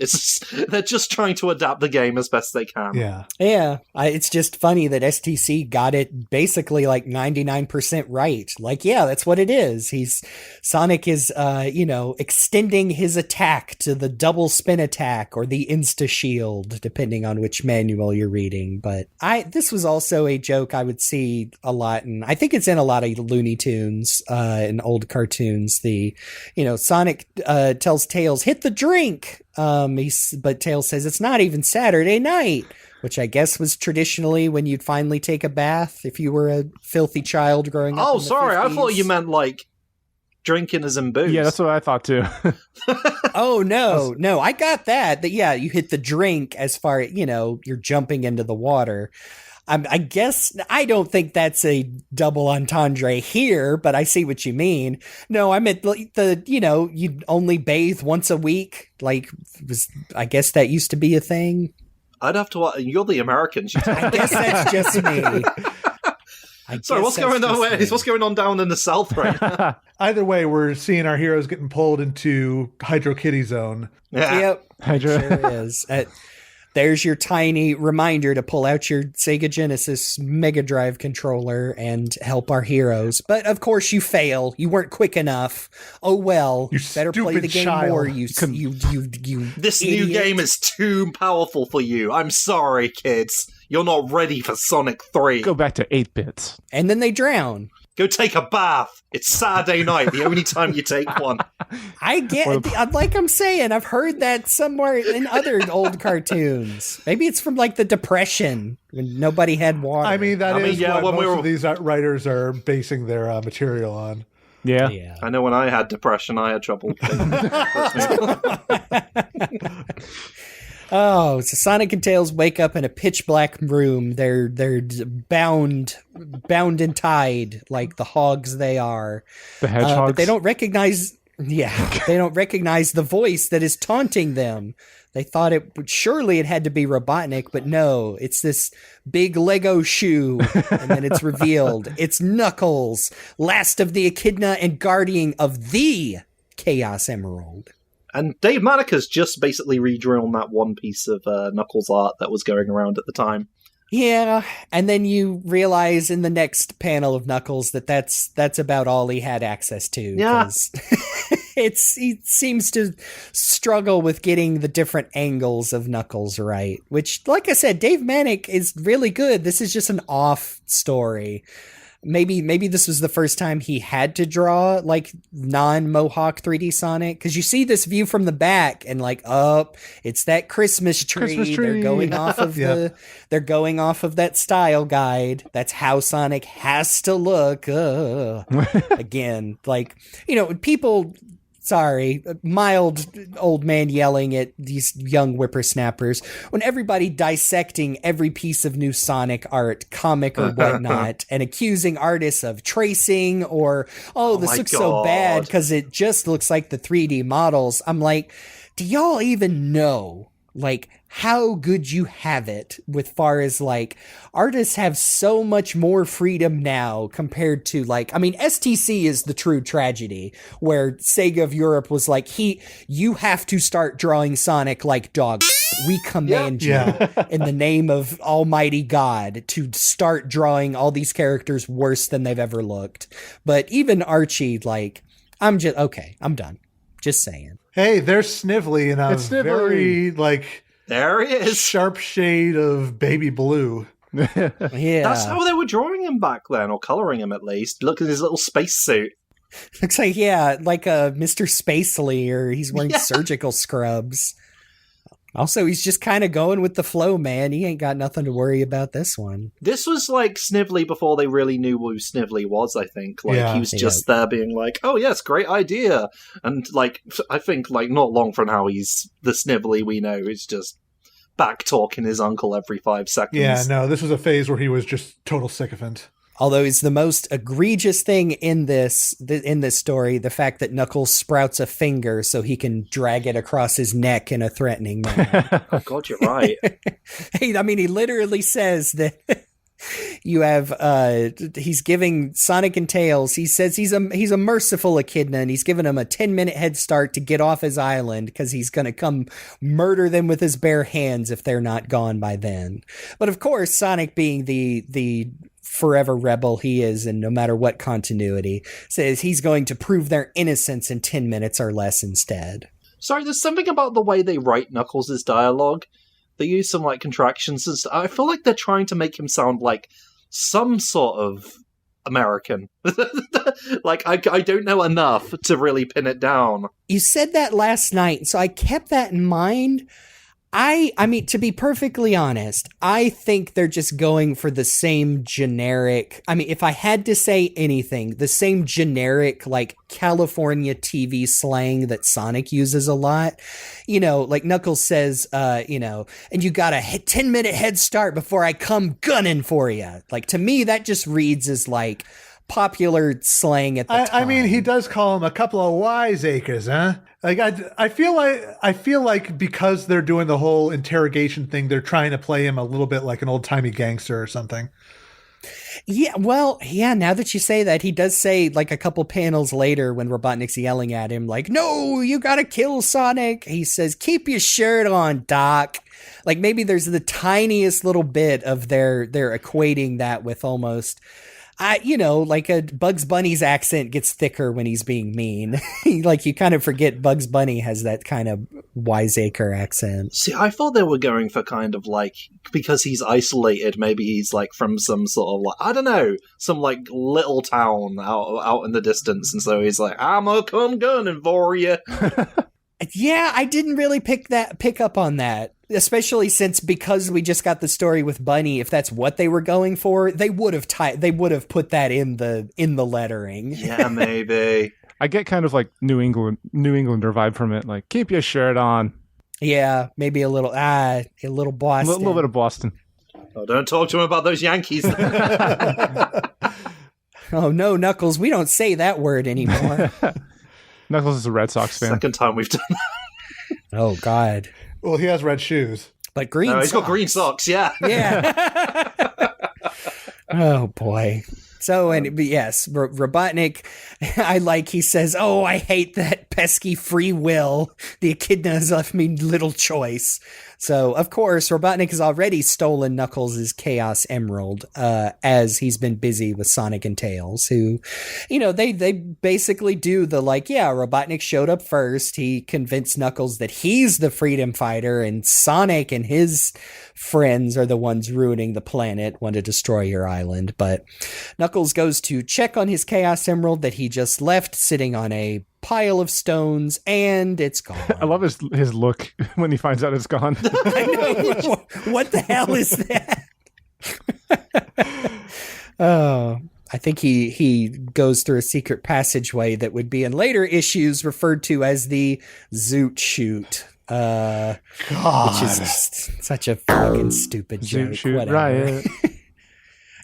They're just trying to adapt the game as best they can. Yeah. It's just funny that STC got it basically like 99% right. Like, yeah, that's what it is. Sonic is, extending his attack to the double spin attack or the insta shield, depending on which manual you're reading. But this was also a joke I would see a lot, and I think it's in a lot of Looney Tunes and old cartoons. Sonic tells Tails, hit the drink. But Tails says it's not even Saturday night, which I guess was traditionally when you'd finally take a bath if you were a filthy child growing up. Oh, sorry, 50s. I thought you meant like drinking as in booze. Yeah, that's what I thought too. Oh no, I got that. That you hit the drink as far you're jumping into the water. I guess I don't think that's a double entendre here, but I see what you mean. No, I meant you'd only bathe once a week. Like, I guess that used to be a thing. I'd have to. You're the Americans. I guess that's just me. Sorry, what's going on? What's going on down in the South right now? Either way, we're seeing our heroes getting pulled into Hydro Kitty Zone. Yeah. Yep, Hydro. sure is. There's your tiny reminder to pull out your Sega Genesis Mega Drive controller and help our heroes. But of course you fail. You weren't quick enough. Oh well. You better play the game child. more. You This idiot. new game is too powerful for you. I'm sorry, kids. You're not ready for Sonic 3. Go back to 8-bits. And then they drown. Go take a bath. It's Saturday night, the only time you take one. I get, like I'm saying, I've heard that somewhere in other old cartoons. Maybe it's from like the Depression when nobody had water. I mean, that is what most of these writers are basing their material on. Yeah. I know when I had depression, I had trouble. Oh, so Sonic and Tails wake up in a pitch black room. They're bound and tied like the hogs they are. The hedgehogs. But they don't recognize. Yeah, they don't recognize the voice that is taunting them. They thought surely it had to be Robotnik, but no, it's this big Lego shoe. And then it's revealed it's Knuckles, last of the echidna and guardian of the Chaos Emerald. And Dave Manica's just basically redrawn that one piece of Knuckles art that was going around at the time. Yeah, and then you realize in the next panel of Knuckles that's about all he had access to. Yeah. He seems to struggle with getting the different angles of Knuckles right, which, like I said, Dave Manic is really good. This is just an off story. Maybe this was the first time he had to draw like non-Mohawk 3D Sonic, because you see this view from the back and like, it's that Christmas tree. They're going off of they're going off of that style guide. That's how Sonic has to look. Again, like, people. Sorry, mild old man yelling at these young whippersnappers when everybody dissecting every piece of new Sonic art, comic or whatnot, and accusing artists of tracing or, this looks so bad because it just looks like the 3D models. I'm like, do y'all even know, like, how good you have it with far as like artists have so much more freedom now compared to STC is the true tragedy where Sega of Europe was like, you have to start drawing Sonic like dog. We command you in the name of Almighty God to start drawing all these characters worse than they've ever looked. But even Archie, like, I'm done. Just saying. Hey, there's Snively in a very there he is, sharp shade of baby blue. Yeah, that's how they were drawing him back then, or coloring him at least. Look at his little spacesuit. Looks like a Mr. Spacely, or he's wearing surgical scrubs. Also, he's just kind of going with the flow, man. He ain't got nothing to worry about this one. This was like Snively before they really knew who Snively was, I think. Like, he was just there being like, oh yes, great idea. And like, I think like not long from now he's the Snively we know, who's just back talking his uncle every 5 seconds. Yeah, no, this was a phase where he was just total sycophant. Although it's the most egregious thing in this story, the fact that Knuckles sprouts a finger so he can drag it across his neck in a threatening manner. Oh God, you're right. Hey, I mean, he literally says that you have he's giving Sonic and Tails. He says he's a merciful echidna, and he's giving him a 10-minute head start to get off his island because he's going to come murder them with his bare hands if they're not gone by then. But of course, Sonic, being the forever rebel he is, and no matter what continuity, says he's going to prove their innocence in 10 minutes or less instead. Sorry, there's something about the way they write Knuckles' dialogue. They use some like contractions and stuff. I feel like they're trying to make him sound like some sort of American. Like, I don't know enough to really pin it down. You said that last night, so I kept that in mind. I mean, to be perfectly honest, I think they're just going for the same generic. I mean, if I had to say anything, the same generic, like, California TV slang that Sonic uses a lot. You know, like Knuckles says, and you got a 10-minute head start before I come gunning for you. Like, to me, that just reads as, like, popular slang at the time. I mean, he does call him a couple of wiseacres, huh? Like, I feel like because they're doing the whole interrogation thing, they're trying to play him a little bit like an old-timey gangster or something. Yeah, well, yeah, now that you say that, he does say, like, a couple panels later when Robotnik's yelling at him, like, no, you gotta kill Sonic. He says, keep your shirt on, Doc. Like, maybe there's the tiniest little bit of they're equating that with almost... like a Bugs Bunny's accent gets thicker when he's being mean. Like, you kind of forget Bugs Bunny has that kind of wiseacre accent. See, I thought they were going for kind of like, because he's isolated, maybe he's like from some sort of like, I don't know, some like little town out in the distance. And so he's like, I'm gonna come gunning for you. Yeah, I didn't really pick up on that. Especially since, because we just got the story with Bunnie, if that's what they were going for, they would have put that in the lettering. Yeah, maybe. I get kind of like New Englander vibe from it, like keep your shirt on. Yeah, maybe a little Boston. A little bit of Boston. Oh, don't talk to him about those Yankees. Oh no, Knuckles, we don't say that word anymore. Knuckles is a Red Sox fan. Second time we've done that. Oh God. Well, he has red shoes. But green No, socks. he's got green socks, yeah. Yeah. Oh, boy. So, and yes, Robotnik, he says, oh, I hate that pesky free will. The echidna has left me little choice. So, of course, Robotnik has already stolen Knuckles' Chaos Emerald, as he's been busy with Sonic and Tails, who, they basically do the, like, yeah, Robotnik showed up first. He convinced Knuckles that he's the freedom fighter, and Sonic and his friends are the ones ruining the planet, want to destroy your island. But Knuckles goes to check on his Chaos Emerald that he just left sitting on a pile of stones, and it's gone. I love his look when he finds out it's gone. I know. What the hell is that? Oh, I think he goes through a secret passageway that would be in later issues referred to as the Zoot Chute. God. Which is just such a fucking stupid joke. Zoot Chute Whatever. riot.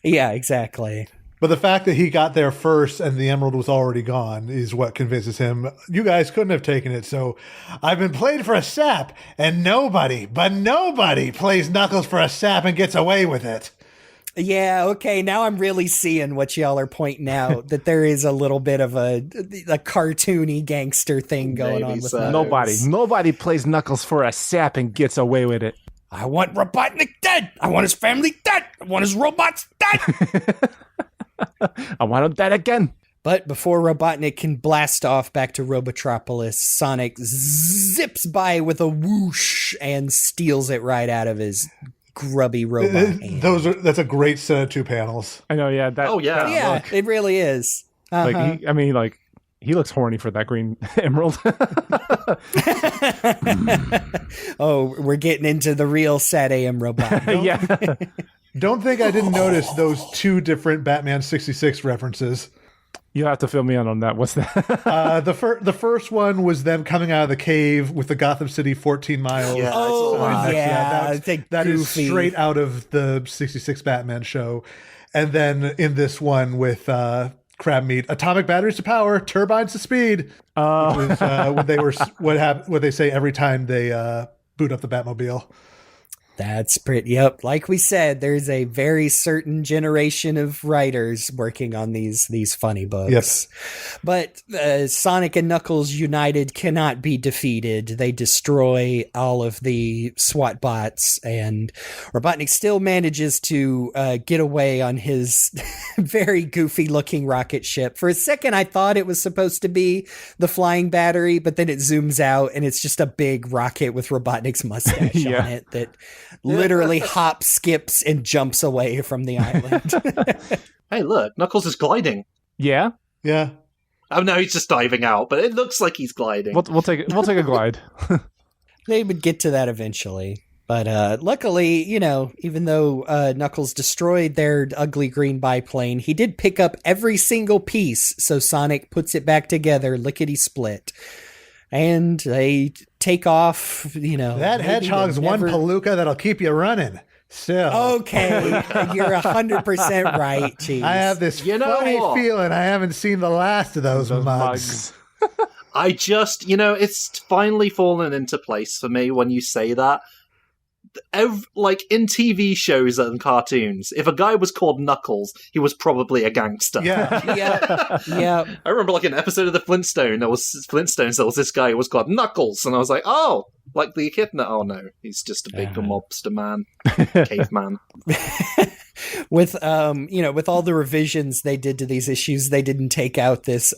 Yeah, exactly. But the fact that he got there first and the emerald was already gone is what convinces him, you guys couldn't have taken it, so I've been played for a sap, and nobody plays Knuckles for a sap and gets away with it. Yeah, okay, now I'm really seeing what y'all are pointing out, that there is a little bit of a cartoony gangster thing going on with Knuckles. Nobody plays Knuckles for a sap and gets away with it. I want Robotnik dead! I want his family dead! I want his robots dead! I want him dead again. But before Robotnik can blast off back to Robotropolis, Sonic zips by with a whoosh and steals it right out of his grubby robot hand. That's a great set of two panels. I know, yeah. Oh, yeah. Yeah, it really is. Uh-huh. He looks horny for that green emerald. Oh, we're getting into the real Sad AM robot. Yeah. Don't think I didn't notice those two different Batman 66 references. You have to fill me in on that. What's that? The first one was them coming out of the cave with the Gotham City 14 miles. Yeah, Oh, wow. yeah. That is straight out of the 66 Batman show. And then in this one with Crab Meat, atomic batteries to power, turbines to speed. Which is, what they say every time they boot up the Batmobile. That's pretty. Yep. Like we said, there's a very certain generation of writers working on these funny books. Yep. But Sonic and Knuckles United cannot be defeated. They destroy all of the SWAT bots, and Robotnik still manages to get away on his very goofy looking rocket ship. For a second, I thought it was supposed to be the flying battery, but then it zooms out and it's just a big rocket with Robotnik's mustache on it that literally hops, skips, and jumps away from the island. Hey, look, Knuckles is gliding. Yeah. Yeah. Oh no, he's just diving out, but it looks like he's gliding. We'll take a glide. They would get to that eventually. But luckily, even though Knuckles destroyed their ugly green biplane, he did pick up every single piece, so Sonic puts it back together, lickety-split. And they take off, That Hedgehog's one palooka that'll keep you running. Still. Okay, you're 100% right, Chief. I have this funny feeling I haven't seen the last of those mugs. I just, it's finally fallen into place for me when you say that. Like in TV shows and cartoons, if a guy was called Knuckles, he was probably a gangster. Yeah. I remember like an episode of the Flintstones, there was this guy who was called Knuckles, and I was like, oh, like the echidna. Oh no, he's just a big mobster man, caveman. With with all the revisions they did to these issues, they didn't take out this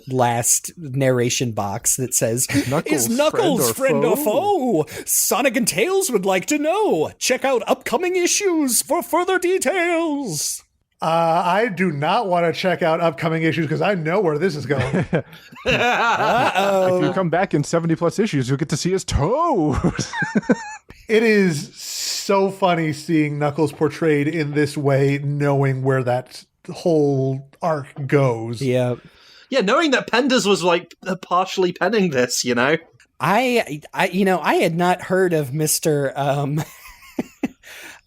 last narration box that says, "Is Knuckles friend or foe? Sonic and Tails would like to know. Check out upcoming issues for further details." I do not want to check out upcoming issues because I know where this is going. If you come back in 70 plus issues, you'll get to see his toes. It is so funny seeing Knuckles portrayed in this way, knowing where that whole arc goes. Yeah. Yeah, knowing that Penders was like partially penning this, I had not heard of Mr.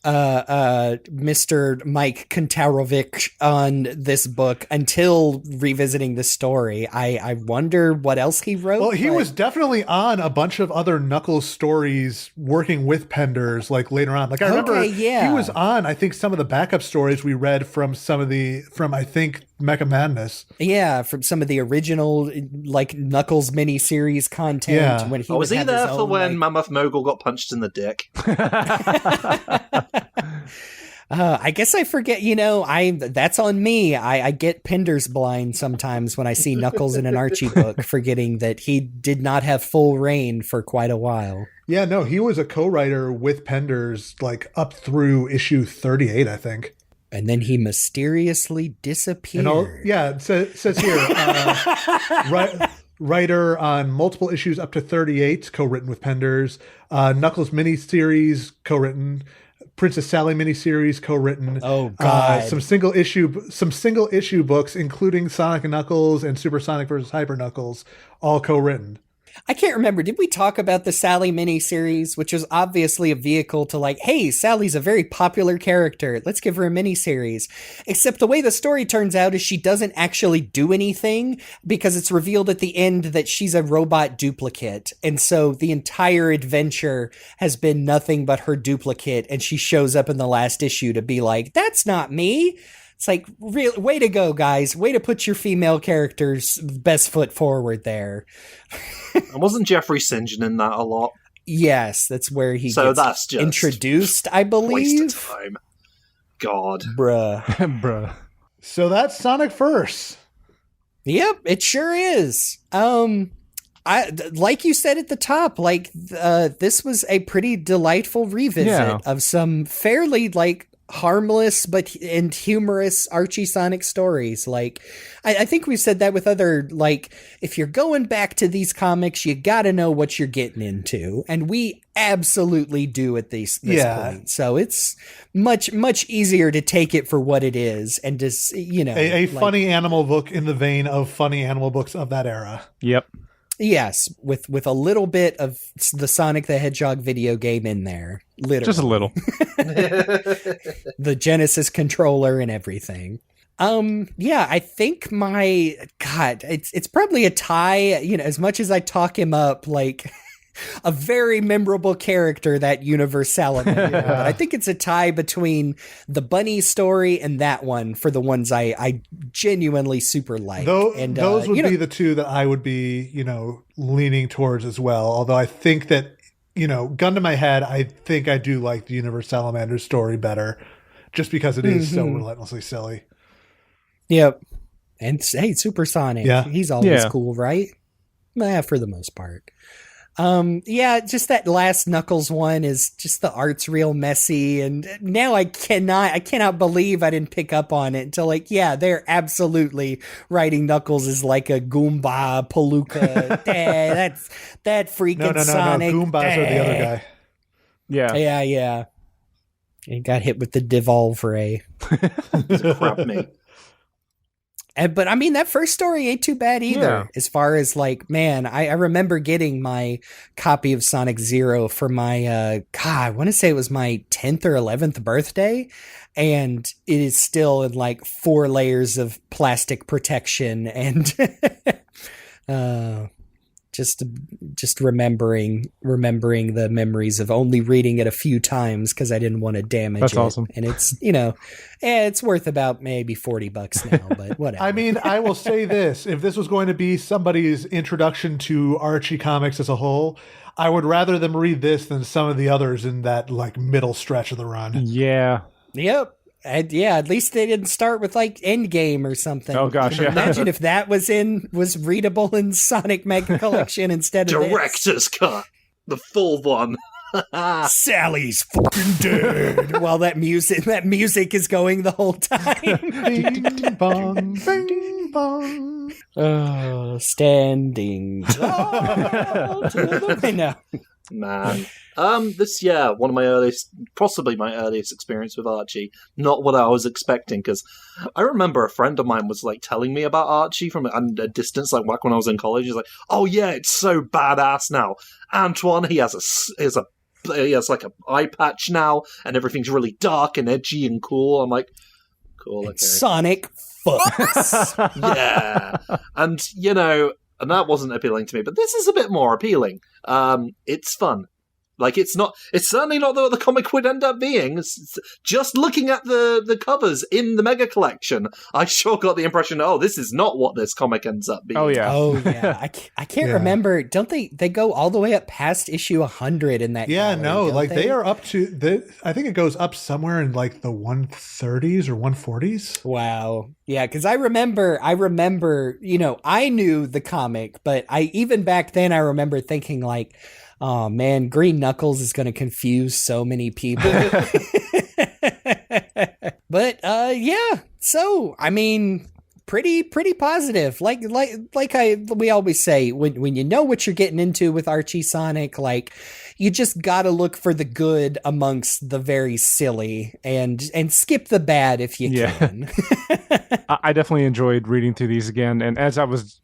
Mr. Mike Kontarovic on this book until revisiting the story. I wonder what else he wrote. Well, he was definitely on a bunch of other Knuckles stories working with Penders, like later on. Like I remember he was on, I think, some of the backup stories we read from I think Mecha Madness. Yeah, from some of the original like Knuckles miniseries content. Yeah. When he was he there for when like... Mammoth Mogul got punched in the dick? I guess I forget, that's on me. I get Penders blind sometimes when I see Knuckles in an Archie book, forgetting that he did not have full reign for quite a while. Yeah, no, he was a co-writer with Penders like up through issue 38, I think. And then he mysteriously disappeared. It says here, writer on multiple issues up to 38, co-written with Penders. Knuckles miniseries, co-written. Princess Sally miniseries, co-written. Oh God! Some single issue books, including Sonic and Knuckles and Super Sonic vs. Hyper Knuckles, all co-written. I can't remember. Did we talk about the Sally miniseries, which was obviously a vehicle to like, hey, Sally's a very popular character. Let's give her a miniseries. Except the way the story turns out is she doesn't actually do anything because it's revealed at the end that she's a robot duplicate. And so the entire adventure has been nothing but her duplicate. And she shows up in the last issue to be like, that's not me. It's like, way to go, guys. Way to put your female character's best foot forward there. Wasn't Jeffrey St. John in that a lot? Yes, that's where he gets that's just introduced, I believe. Waste of time. God. Bruh. So that's Sonic Verse. Yep, it sure is. Like you said at the top, this was a pretty delightful revisit of some fairly harmless and humorous Archie Sonic stories. Like, I think we've said that with other, like, if you're going back to these comics, you gotta know what you're getting into. And we absolutely do at this point. So it's much easier to take it for what it is and just, a funny animal book in the vein of funny animal books of that era. Yep. Yes, with a little bit of the Sonic the Hedgehog video game in there. Literally. Just a little. The Genesis controller and everything. I think it's probably a tie, as much as I talk him up, like a very memorable character, that Universe Salamander. But I think it's a tie between the Bunnie story and that one for the ones I genuinely super like. Those would be the two that I would be, leaning towards as well. Although I think that, gun to my head, I think I do like the Universe Salamander story better, just because it is so relentlessly silly. Yep. And hey, Supersonic. Yeah. He's always cool, right? For the most part. Just that last Knuckles one is just the art's real messy, and now I cannot believe I didn't pick up on it until they're absolutely writing Knuckles as like a Goomba Palooka. That's that freaking Sonic. No, Goombas are the other guy. Yeah. He got hit with the Devolve Ray. Crap me. But I mean, that first story ain't too bad either. Yeah. As far as I remember getting my copy of Sonic Zero for my, I want to say it was my 10th or 11th birthday. And it is still in 4 layers of plastic protection and, just remembering the memories of only reading it a few times because I didn't want to damage it. That's awesome. And it's, it's worth about maybe $40 now, but whatever. I mean, I will say this. If this was going to be somebody's introduction to Archie comics as a whole, I would rather them read this than some of the others in that middle stretch of the run. Yeah. Yep. At least they didn't start with Endgame or something. Oh gosh, yeah. Imagine if that was readable in Sonic Mega Collection instead of Director's cut, the full one. Sally's fucking dead. While that music is going the whole time. Bing bong, bing bong. Oh, standing tall to the window. Man. This one of my possibly my earliest experience with Archie. Not what I was expecting, because I remember a friend of mine was telling me about Archie from a distance, back when I was in college. He's like, "Oh yeah, it's so badass now. Antoine, he has an eye patch now, and everything's really dark and edgy and cool." I'm like, cool. Okay. Sonic fucks. Yeah, and and that wasn't appealing to me, but this is a bit more appealing. It's fun. It's certainly not what the comic would end up being. It's just looking at the covers in the Mega Collection, I sure got the impression, this is not what this comic ends up being. Oh, yeah. I can't remember. Don't they go all the way up past issue 100 in that? Yeah, gallery, they are up to, I think it goes up somewhere in the 130s or 140s. Wow. Yeah, because I remember, I knew the comic, but even back then I remember thinking oh man, Green Knuckles is going to confuse so many people. But so I mean, pretty positive. We always say, when you know what you're getting into with Archie Sonic, you just got to look for the good amongst the very silly and skip the bad if you can. I definitely enjoyed reading through these again, and as I was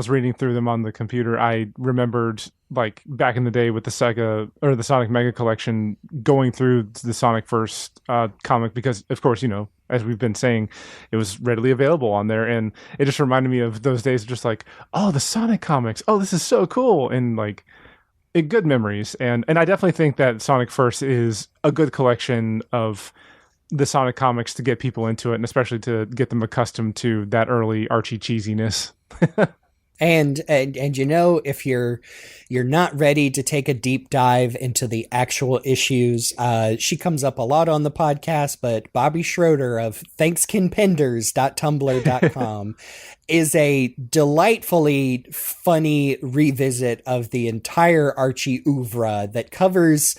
reading through them on the computer, I remembered back in the day with the Sega or the Sonic Mega Collection, going through the Sonic First comic, because of course, as we've been saying, it was readily available on there, and it just reminded me of those days of just the Sonic comics, this is so cool, and good memories. And I definitely think that Sonic First is a good collection of the Sonic comics to get people into it, and especially to get them accustomed to that early Archie cheesiness. And if you're not ready to take a deep dive into the actual issues, she comes up a lot on the podcast, but Bobby Schroeder of thankskinpenders.tumblr.com is a delightfully funny revisit of the entire Archie oeuvre that covers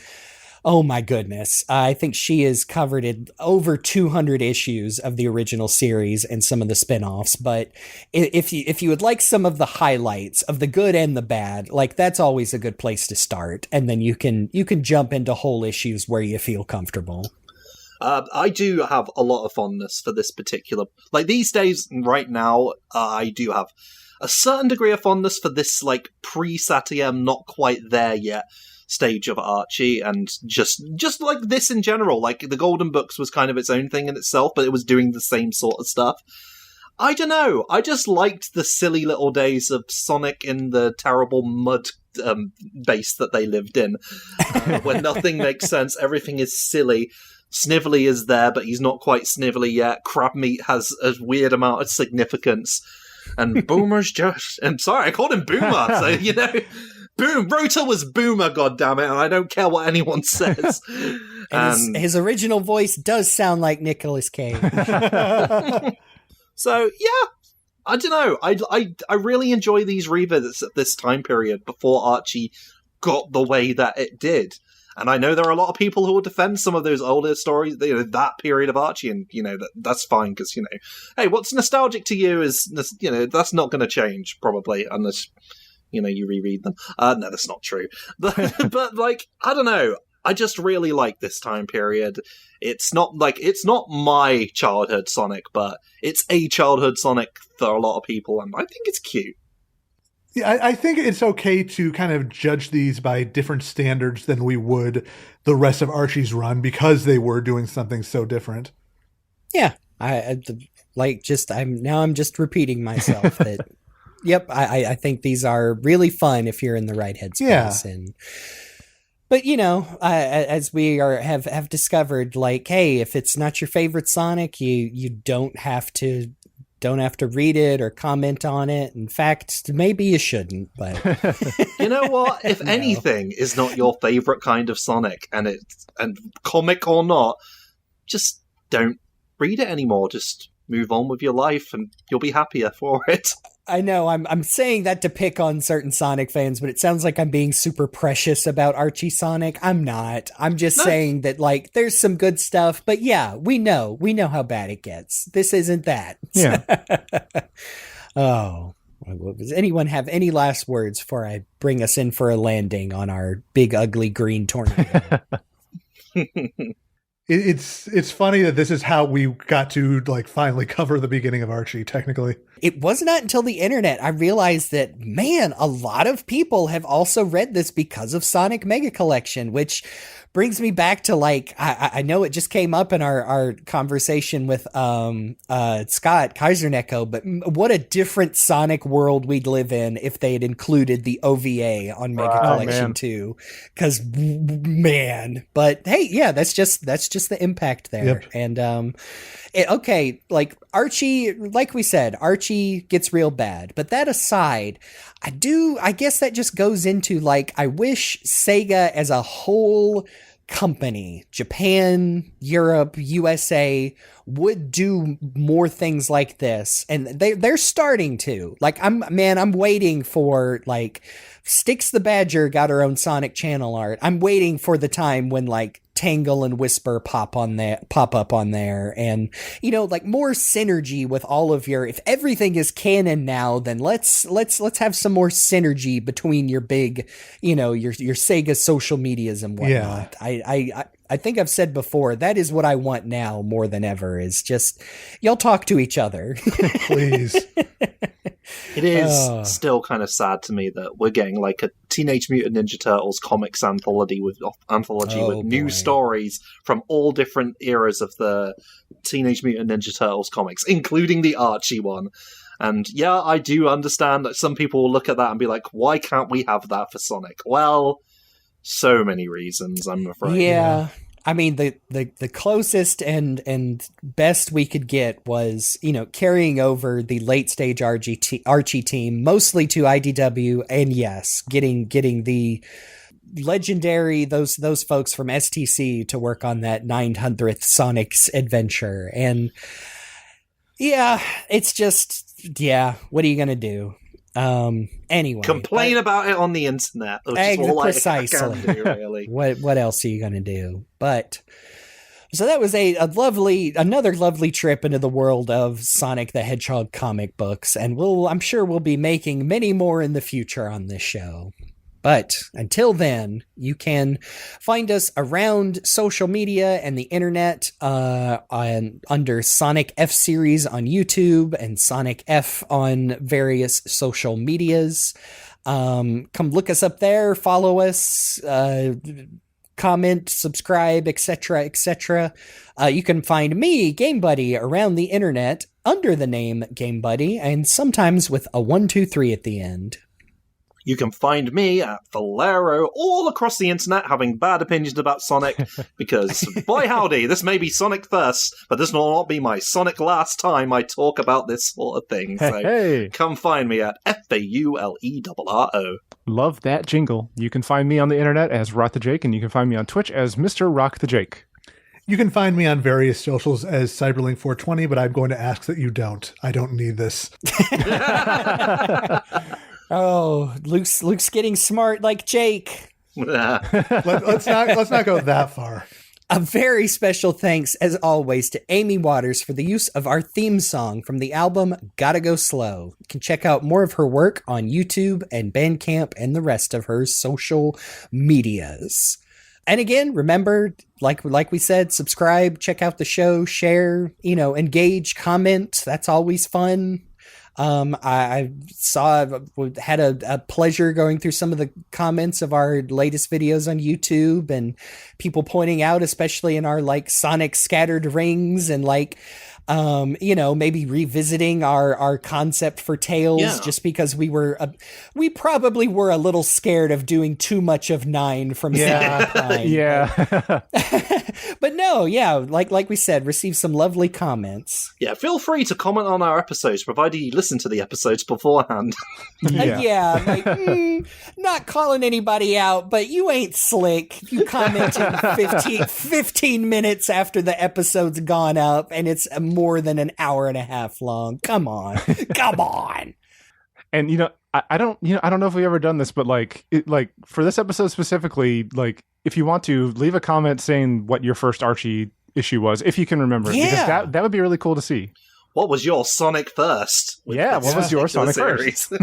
Oh my goodness. I think she is covered in over 200 issues of the original series and some of the spin-offs, but if you would like some of the highlights of the good and the bad, like that's always a good place to start, and then you can jump into whole issues where you feel comfortable. I do have a lot of fondness for this particular, like these days right now, I do have a certain degree of fondness for this like pre-Satiem, not quite there yet stage of Archie, and just like this in general. Like the Golden Books was kind of its own thing in itself, but it was doing the same sort of stuff. I don't know, I just liked the silly little days of Sonic in the terrible mud base that they lived in, where nothing makes sense, everything is silly. Snively is there, but he's not quite Snively yet. Crabmeat has a weird amount of significance, and Boomer's just... I'm sorry, I called him Boomer, so, you know... Boom! Rota was Boomer, goddammit, and I don't care what anyone says. And his original voice does sound like Nicolas Cage. So, yeah, I don't know. I really enjoy these revisits at this time period before Archie got the way that it did. And I know there are a lot of people who will defend some of those older stories, you know, that period of Archie, and, you know, that's fine, because, you know, hey, what's nostalgic to you is, you know, that's not going to change, probably, unless... you know, you reread them. No, that's not true. But like, I don't know. I just really like this time period. It's not my childhood Sonic, but it's a childhood Sonic for a lot of people, and I think it's cute. Yeah, I think it's okay to kind of judge these by different standards than we would the rest of Archie's run, because they were doing something so different. Yeah, I'm just repeating myself that. Yep, I think these are really fun if you're in the right headspace. Yeah. But, you know, as we have discovered, like, hey, if it's not your favorite Sonic, you don't have to read it or comment on it. In fact, maybe you shouldn't. But you know what? If anything is not your favorite kind of Sonic, and comic or not, just don't read it anymore. Just move on with your life, and you'll be happier for it. I know I'm saying that to pick on certain Sonic fans, but it sounds like I'm being super precious about Archie Sonic. I'm not. I'm just saying that, like, there's some good stuff, but yeah, we know how bad it gets. This isn't that. Yeah. Oh, does anyone have any last words before I bring us in for a landing on our big ugly green tornado? It's funny that this is how we got to like finally cover the beginning of Archie, technically. It was not until the internet I realized that, man, a lot of people have also read this because of Sonic Mega Collection, which brings me back to, like, I know it just came up in our conversation with Scott Kaisernecko, but what a different Sonic world we'd live in if they had included the OVA on Mega Collection 2. Because, man, but hey, yeah, that's just the impact there. Yep. And okay, like Archie, like we said, Archie gets real bad. But that aside, I guess that just goes into, like, I wish Sega as a whole company, Japan, Europe, USA, would do more things like this. And they're starting to. Like, I'm waiting for, like, Styx the Badger got her own Sonic channel art. I'm waiting for the time when, like, Tangle and Whisper pop up on there, and, you know, like, more synergy with all of your, if everything is canon now, then let's have some more synergy between your big, you know, your Sega social medias and whatnot. Yeah. I think I've said before, that is what I want now more than ever, is just, y'all talk to each other. Please. It is still kind of sad to me that we're getting like a Teenage Mutant Ninja Turtles comics anthology with new stories from all different eras of the Teenage Mutant Ninja Turtles comics, including the Archie one. And yeah, I do understand that some people will look at that and be like, why can't we have that for Sonic? Well, so many reasons, I'm afraid. Yeah. I mean, the closest and best we could get was, you know, carrying over the late stage Archie team mostly to IDW, and yes, getting the legendary those folks from STC to work on that 900th Sonic's adventure. And yeah, it's just, yeah, what are you gonna do? Anyway, complain about it on the internet. Which is all precisely. I can do, really. What else are you gonna do? But so that was another lovely trip into the world of Sonic the Hedgehog comic books, and I'm sure we'll be making many more in the future on this show. But until then, you can find us around social media and the internet under Sonic F Series on YouTube and Sonic F on various social medias. Come look us up there, follow us, comment, subscribe, etc., etc. You can find me, GameBuddy, around the internet under the name GameBuddy, and sometimes with a 123 at the end. You can find me at Faulerro all across the internet having bad opinions about Sonic because, boy howdy, this may be Sonic first, but this will not be my Sonic last time I talk about this sort of thing. So come find me at FAULERRO. Love that jingle. You can find me on the internet as RockTheJake, and you can find me on Twitch as Mr. RockTheJake. You can find me on various socials as CyberLink420, but I'm going to ask that you don't. I don't need this. Oh, Luke's getting smart like Jake. Let's not go that far. A very special thanks, as always, to Amy Waters for the use of our theme song from the album Gotta Go Slow. You can check out more of her work on YouTube and Bandcamp and the rest of her social medias. And again, remember, like we said, subscribe, check out the show, share, engage, comment. That's always fun. I had a pleasure going through some of the comments of our latest videos on YouTube and people pointing out, especially in our Sonic Scattered Rings and maybe revisiting our concept for Tails just because we probably were a little scared of doing too much of 9 from Sonic Prime. Yeah. But no, like we said, receive some lovely comments. Yeah, feel free to comment on our episodes, provided you listen to the episodes beforehand. Not calling anybody out, but you ain't slick. You commented 15 minutes after the episode's gone up, and it's more than an hour and a half long. Come on. And I don't know if we've ever done this, but for this episode specifically, if you want to leave a comment saying what your first Archie issue was, if you can remember it, because that would be really cool to see. What was your Sonic first? What was your Sonic first?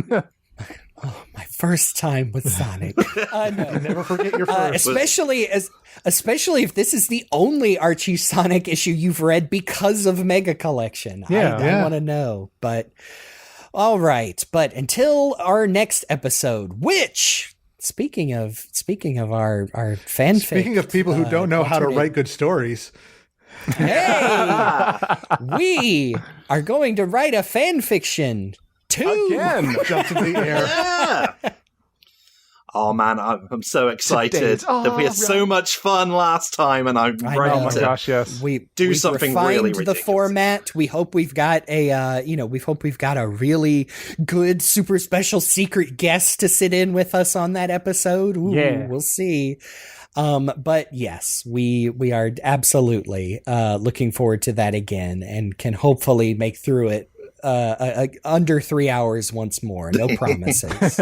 Oh, my first time with Sonic. No. Never forget your first. Especially if this is the only Archie Sonic issue you've read because of Mega Collection. I want to know. But all right. But until our next episode, which, speaking of our fanfic, speaking of people who don't know how to write good stories. Hey, we are going to write a fan fiction. 2 again. Jumped in the air. Yeah. Oh man, I'm so excited. We had so much fun last time, and I'm ready oh my gosh, yes. We've something refined really the ridiculous. format. We hope we've got a really good, super special secret guest to sit in with us on that episode. Ooh, we'll see. But yes, we are absolutely looking forward to that again, and can hopefully make through it under 3 hours once more. No promises.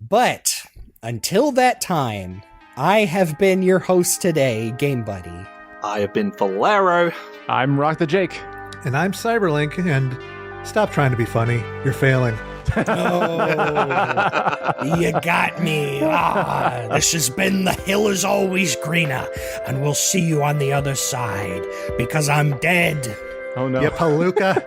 But until that time, I have been your host today, GameBuddy. I have been Faulerro. I'm RockTheJake. And I'm CyberLink, and stop trying to be funny. You're failing. Oh, you got me. This has been The Hill Is Always Greener, and we'll see you on the other side, because I'm dead. Oh no. You palooka.